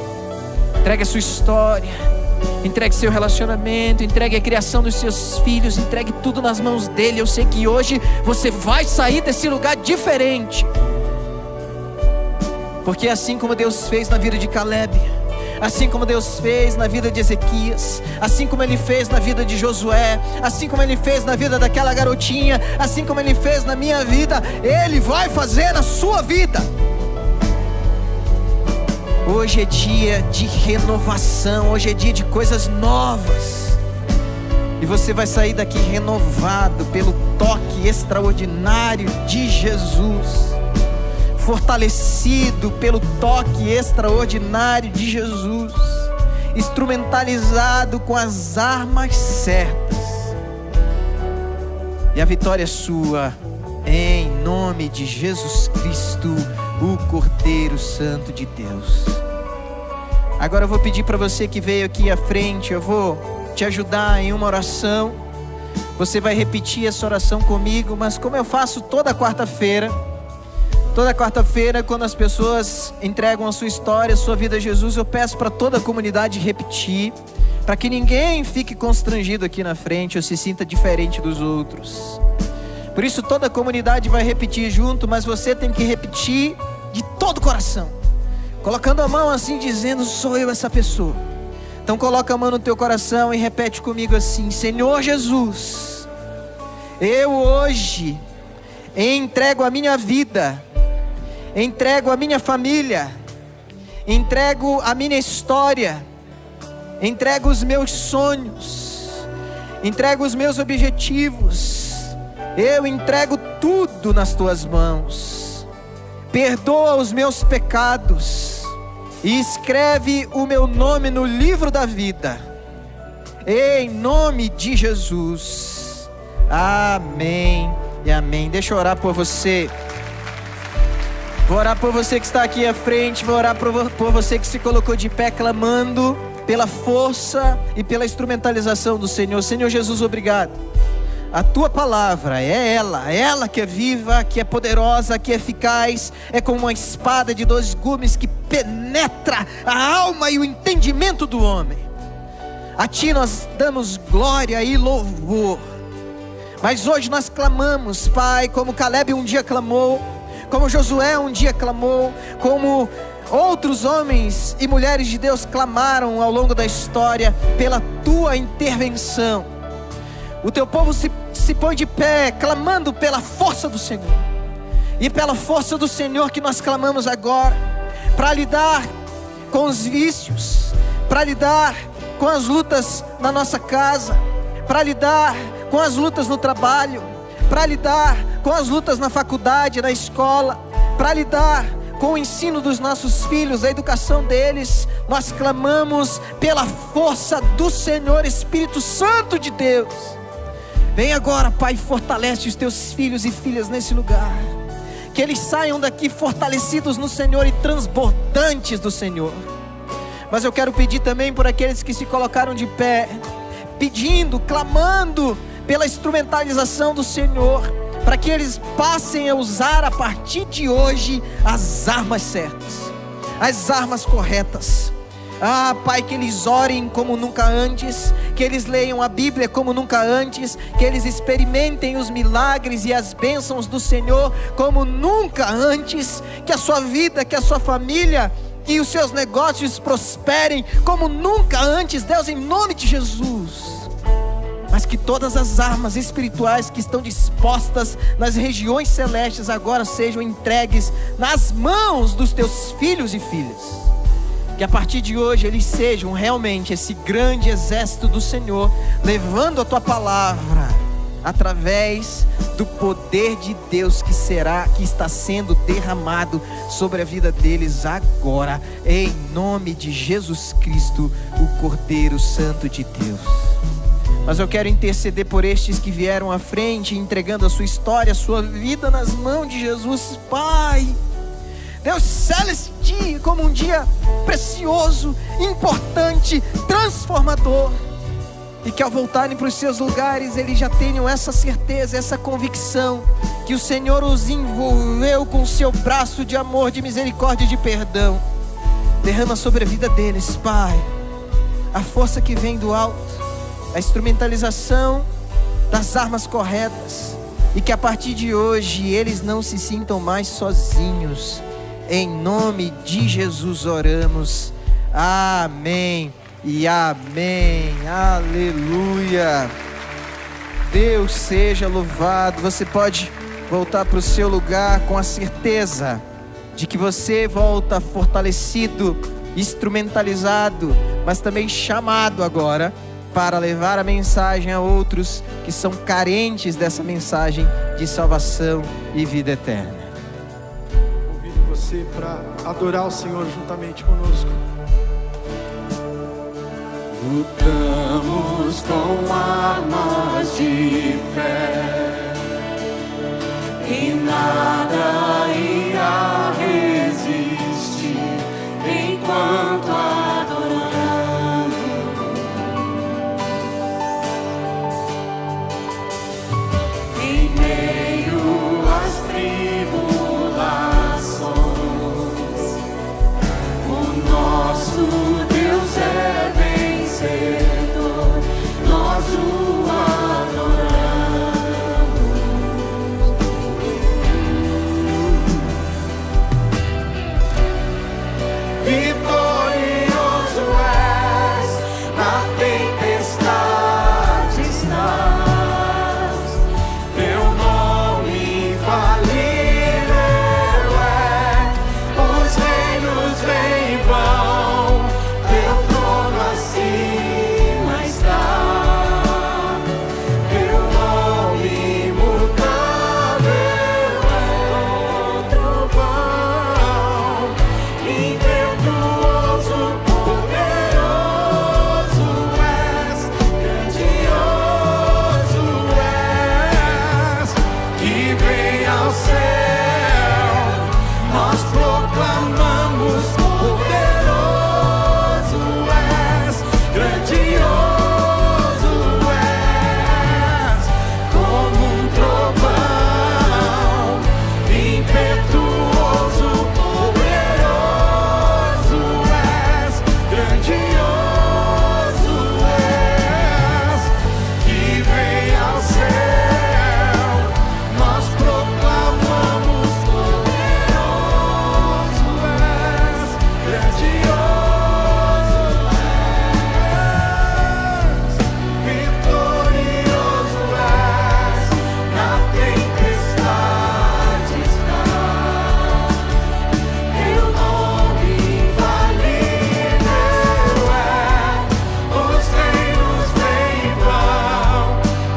Entregue a sua história, entregue seu relacionamento, entregue a criação dos seus filhos, entregue tudo nas mãos dele. Eu sei que hoje você vai sair desse lugar diferente, porque assim como Deus fez na vida de Caleb, assim como Deus fez na vida de Ezequias, assim como Ele fez na vida de Josué, assim como Ele fez na vida daquela garotinha, assim como Ele fez na minha vida, Ele vai fazer na sua vida. Hoje é dia de renovação, hoje é dia de coisas novas. E você vai sair daqui renovado pelo toque extraordinário de Jesus. Fortalecido pelo toque extraordinário de Jesus. Instrumentalizado com as armas certas. E a vitória é sua, em nome de Jesus Cristo, o Cordeiro Santo de Deus. Agora eu vou pedir para você que veio aqui à frente, eu vou te ajudar em uma oração. Você vai repetir essa oração comigo, mas como eu faço toda quarta-feira, quando as pessoas entregam a sua história, a sua vida a Jesus, eu peço para toda a comunidade repetir, para que ninguém fique constrangido aqui na frente ou se sinta diferente dos outros. Por isso toda a comunidade vai repetir junto, mas você tem que repetir de todo o coração, colocando a mão assim, dizendo: sou eu essa pessoa. Então coloca a mão no teu coração e repete comigo assim: Senhor Jesus, eu hoje entrego a minha vida, entrego a minha família, entrego a minha história, entrego os meus sonhos, entrego os meus objetivos. Eu entrego tudo nas tuas mãos. Perdoa os meus pecados e escreve o meu nome no livro da vida. Em nome de Jesus. Amém e amém. Deixa eu orar por você. Vou orar por você que está aqui à frente. Vou orar por você que se colocou de pé clamando pela força e pela instrumentalização do Senhor. Senhor Jesus, obrigado. A tua palavra é ela que é viva, que é poderosa, que é eficaz, é como uma espada de 2 gumes que penetra a alma e o entendimento do homem. A ti nós damos glória e louvor. Mas hoje nós clamamos, Pai, como Caleb um dia clamou, como Josué um dia clamou, como outros homens e mulheres de Deus clamaram ao longo da história pela tua intervenção. O teu povo se põe de pé, clamando pela força do Senhor. E pela força do Senhor que nós clamamos agora, para lidar com os vícios, para lidar com as lutas na nossa casa, para lidar com as lutas no trabalho, para lidar com as lutas na faculdade, na escola, para lidar com o ensino dos nossos filhos, a educação deles. Nós clamamos pela força do Senhor, Espírito Santo de Deus. Vem agora, Pai, fortalece os teus filhos e filhas nesse lugar. Que eles saiam daqui fortalecidos no Senhor e transbordantes do Senhor. Mas eu quero pedir também por aqueles que se colocaram de pé, pedindo, clamando pela instrumentalização do Senhor, para que eles passem a usar a partir de hoje as armas certas, as armas corretas. Ah, Pai, que eles orem como nunca antes, que eles leiam a Bíblia como nunca antes, que eles experimentem os milagres e as bênçãos do Senhor como nunca antes, que a sua vida, que a sua família e os seus negócios prosperem como nunca antes, Deus, em nome de Jesus. Mas que todas as armas espirituais que estão dispostas nas regiões celestes agora sejam entregues nas mãos dos teus filhos e filhas. Que a partir de hoje eles sejam realmente esse grande exército do Senhor, levando a tua palavra através do poder de Deus que está sendo derramado sobre a vida deles agora, em nome de Jesus Cristo, o Cordeiro Santo de Deus. Mas eu quero interceder por estes que vieram à frente, entregando a sua história, a sua vida nas mãos de Jesus. Pai, Deus, sela esse dia como um dia precioso, importante, transformador. E que ao voltarem para os seus lugares, eles já tenham essa certeza, essa convicção, que o Senhor os envolveu com o seu braço de amor, de misericórdia e de perdão. Derrama sobre a vida deles, Pai, a força que vem do alto, a instrumentalização das armas corretas, e que a partir de hoje eles não se sintam mais sozinhos. Em nome de Jesus oramos. Amém e amém. Aleluia. Deus seja louvado. Você pode voltar para o seu lugar com a certeza de que você volta fortalecido, instrumentalizado, mas também chamado agora para levar a mensagem a outros que são carentes dessa mensagem de salvação e vida eterna. Convido você para adorar o Senhor juntamente conosco. Lutamos com armas de fé e nada irá resistir enquanto adoramos. Em meio às tribulações, o nosso Deus é vencedor, nós o adoramos. Vitorioso és, na tempestade estás, teu nome infalível é, os reinos vêm e vão, teu trono acima está, teu nome imutável é o trovão, impetuoso, poderoso és, grandioso és, que vem ao céu, nós proclamamos, poderoso és, grandioso és, como um trovão, impetuoso, poderoso és, grandioso és, que vem ao céu, nós proclamamos, poderoso és, grandioso és, vitorioso és, na tempestade estás, teu nome infalível é, os reinos vêm e vão,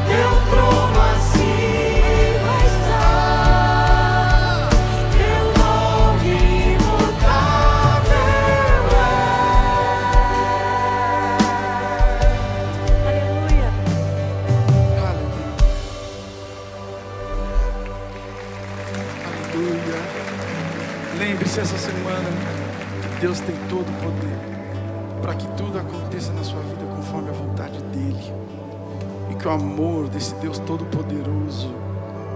teu trono acima está, teu nome imutável Aleluia. Aleluia. Lembre-se essa semana que Deus tem todo o poder para que tudo aconteça na sua vida conforme a vontade dEle. E que o amor desse Deus todo-poderoso,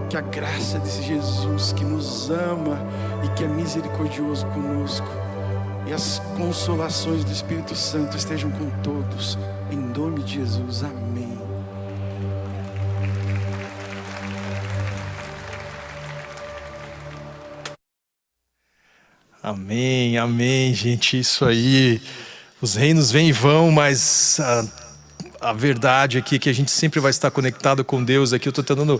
que a graça desse Jesus que nos ama e que é misericordioso conosco, e as consolações do Espírito Santo estejam com todos. Em nome de Jesus. Amém. Amém, amém, gente, isso aí. Os reinos vêm e vão, mas a verdade aqui é que a gente sempre vai estar conectado com Deus. Aqui eu estou tentando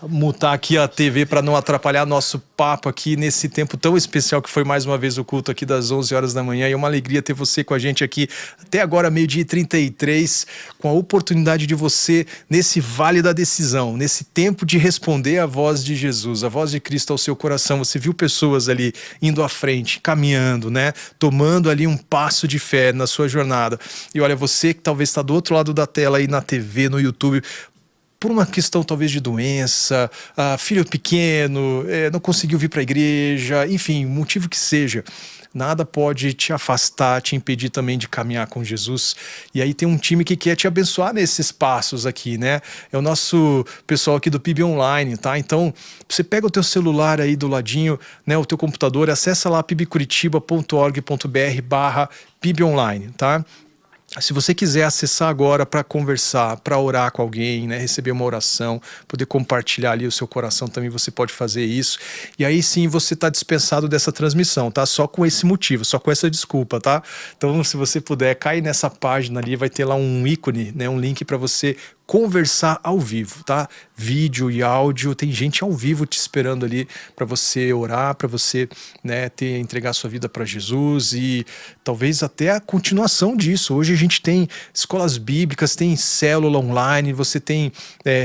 mutar aqui a TV para não atrapalhar nosso papo aqui nesse tempo tão especial que foi mais uma vez o culto aqui das 11 horas da manhã. E é uma alegria ter você com a gente aqui até agora, 12h33, com a oportunidade de você nesse vale da decisão, nesse tempo de responder à voz de Jesus, a voz de Cristo ao seu coração. Você viu pessoas ali indo à frente, caminhando, né? Tomando ali um passo de fé na sua jornada. E olha, você que talvez está do outro lado da tela aí na TV, no YouTube, por uma questão talvez de doença, filho pequeno, não conseguiu vir para a igreja, enfim, motivo que seja, nada pode te afastar, te impedir também de caminhar com Jesus. E aí tem um time que quer te abençoar nesses passos aqui, né? É o nosso pessoal aqui do PIB Online, tá? Então, você pega o teu celular aí do ladinho, né, o teu computador, acessa lá pibcuritiba.org.br/PIB Online, tá? Se você quiser acessar agora para conversar, para orar com alguém, né, receber uma oração, poder compartilhar ali o seu coração, também você pode fazer isso. E aí sim você está dispensado dessa transmissão, tá? Só com esse motivo, só com essa desculpa, tá? Então, se você puder, cai nessa página ali, vai ter lá um ícone, né, um link para você conversar ao vivo, tá? Vídeo e áudio, tem gente ao vivo te esperando ali para você orar, para você, né, entregar sua vida para Jesus e talvez até a continuação disso. Hoje a gente tem escolas bíblicas, tem célula online, você tem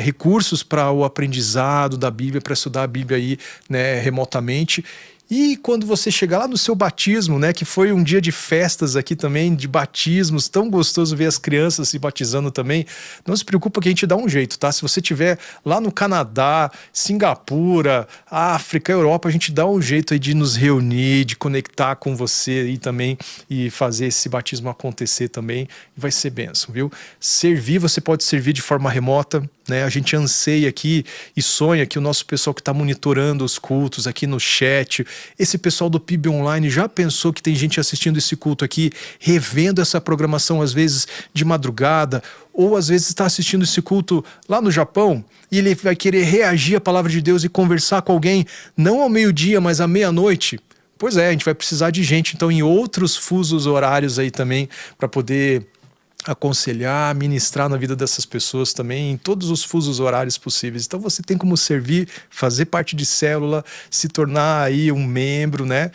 recursos para o aprendizado da Bíblia, para estudar a Bíblia aí, né, remotamente. E quando você chegar lá no seu batismo, né, que foi um dia de festas aqui também, de batismos, tão gostoso ver as crianças se batizando também, não se preocupa que a gente dá um jeito, tá? Se você estiver lá no Canadá, Singapura, África, Europa, a gente dá um jeito aí de nos reunir, de conectar com você aí também e fazer esse batismo acontecer também, e vai ser bênção, viu? Servir, você pode servir de forma remota, né? A gente anseia aqui e sonha que o nosso pessoal que está monitorando os cultos aqui no chat, esse pessoal do PIB Online já pensou que tem gente assistindo esse culto aqui, revendo essa programação às vezes de madrugada, ou às vezes está assistindo esse culto lá no Japão e ele vai querer reagir à palavra de Deus e conversar com alguém, não ao meio-dia, mas à meia-noite. Pois é, a gente vai precisar de gente então em outros fusos horários aí também para poder aconselhar, ministrar na vida dessas pessoas também em todos os fusos horários possíveis. Então você tem como servir, fazer parte de célula, se tornar aí um membro, né?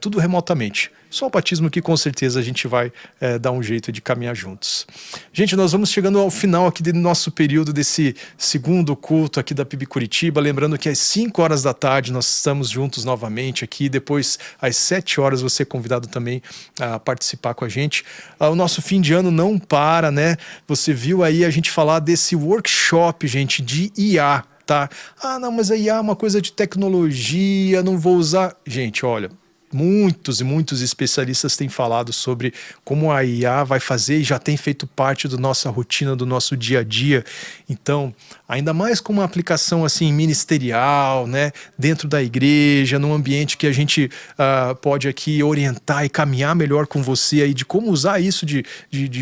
Tudo remotamente. Só o batismo que com certeza a gente vai dar um jeito de caminhar juntos. Gente, nós vamos chegando ao final aqui do nosso período desse segundo culto aqui da PIB Curitiba. Lembrando que às 5 horas da tarde nós estamos juntos novamente aqui. Depois, às 7 horas, você é convidado também a participar com a gente. O nosso fim de ano não para, né? Você viu aí a gente falar desse workshop, gente, de IA, tá? Ah, não, mas a IA é uma coisa de tecnologia, não vou usar. Gente, olha, muitos e muitos especialistas têm falado sobre como a IA vai fazer e já tem feito parte da nossa rotina, do nosso dia a dia. Então, ainda mais com uma aplicação assim ministerial, né, dentro da igreja, num ambiente que a gente pode aqui orientar e caminhar melhor com você aí de como usar isso de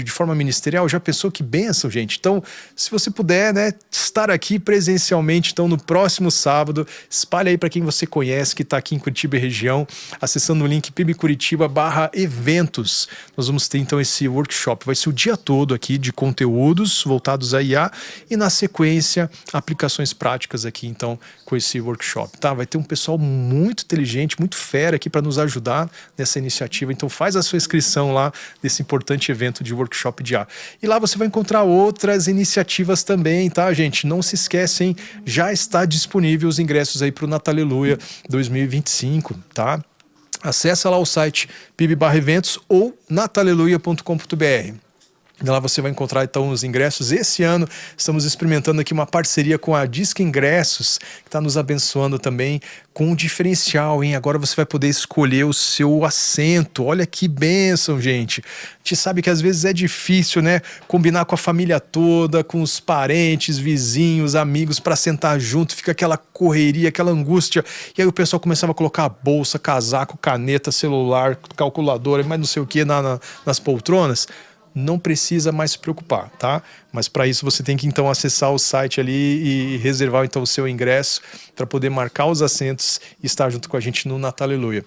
forma ministerial. Já pensou que bênção, gente? Então, se você puder, né, estar aqui presencialmente, então no próximo sábado, espalhe aí para quem você conhece que está aqui em Curitiba e região, acessando o link pibcuritiba/eventos. Nós vamos ter então esse workshop. Vai ser o dia todo aqui de conteúdos voltados a IA e na sequência aplicações práticas aqui então com esse workshop, tá? Vai ter um pessoal muito inteligente, muito fera aqui para nos ajudar nessa iniciativa. Então faz a sua inscrição lá nesse importante evento de workshop de IA. E lá você vai encontrar outras iniciativas também, tá, gente? Não se esquecem, já está disponível os ingressos aí para o Natal Aleluia 2025, tá? Acessa lá o site pib/eventos ou nataleluia.com.br. Lá você vai encontrar então os ingressos. Esse ano estamos experimentando aqui uma parceria com a Disque Ingressos, que está nos abençoando também com um diferencial, hein? Agora você vai poder escolher o seu assento. Olha que bênção, gente. A gente sabe que às vezes é difícil, né? Combinar com a família toda, com os parentes, vizinhos, amigos, para sentar junto. Fica aquela correria, aquela angústia. E aí o pessoal começava a colocar bolsa, casaco, caneta, celular, calculadora, mas não sei o que nas poltronas. Não precisa mais se preocupar, tá? Mas para isso você tem que então acessar o site ali e reservar então o seu ingresso para poder marcar os assentos e estar junto com a gente no Natal Aleluia.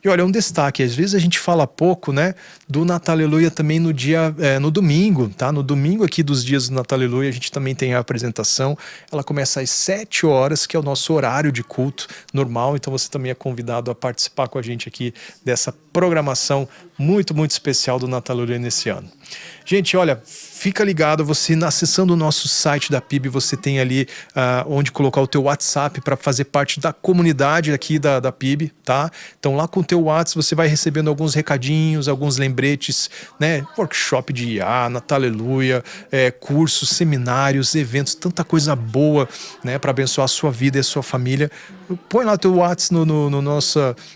E E olha, um destaque, às vezes a gente fala pouco, né, do Natal Aleluia também no dia, no domingo, tá? No domingo aqui dos dias do Natal Aleluia a gente também tem a apresentação, ela começa às 7 horas, que é o nosso horário de culto normal, então você também é convidado a participar com a gente aqui dessa programação muito, muito especial do Natal Aleluia nesse ano. Gente, olha, fica ligado, você acessando o nosso site da PIB, você tem ali onde colocar o teu WhatsApp para fazer parte da comunidade aqui da PIB, tá? Então lá com o teu WhatsApp você vai recebendo alguns recadinhos, alguns lembretes, né? Workshop de IA, Natal Aleluia, cursos, seminários, eventos, tanta coisa boa, né? Para abençoar a sua vida e a sua família. Põe lá o teu WhatsApp no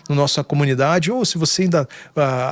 nossa comunidade, ou se você ainda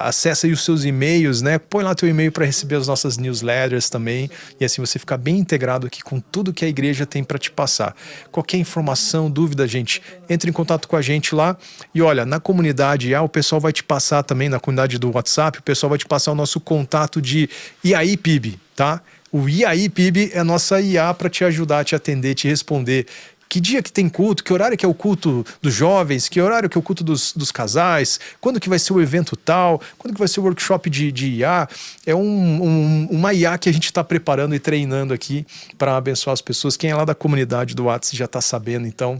acessa aí os seus e-mails, né? Põe lá teu e-mail para receber as nossas newsletters também, e assim você fica bem integrado aqui com tudo que a igreja tem para te passar. Qualquer informação, dúvida, gente, entre em contato com a gente lá. E olha, na comunidade o pessoal vai te passar também, na comunidade do WhatsApp, o pessoal vai te passar o nosso contato de IAI PIB, tá? O IAI PIB é a nossa IA para te ajudar, te atender, te responder. Que dia que tem culto, que horário que é o culto dos jovens, que horário que é o culto dos casais, quando que vai ser o evento tal, quando que vai ser o workshop de IA. É uma IA que a gente está preparando e treinando aqui para abençoar as pessoas. Quem é lá da comunidade do WhatsApp já está sabendo, então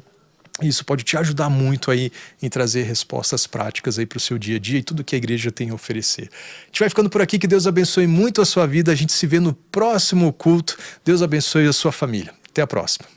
isso pode te ajudar muito aí em trazer respostas práticas aí para o seu dia a dia e tudo que a igreja tem a oferecer. A gente vai ficando por aqui, que Deus abençoe muito a sua vida, a gente se vê no próximo culto. Deus abençoe a sua família. Até a próxima.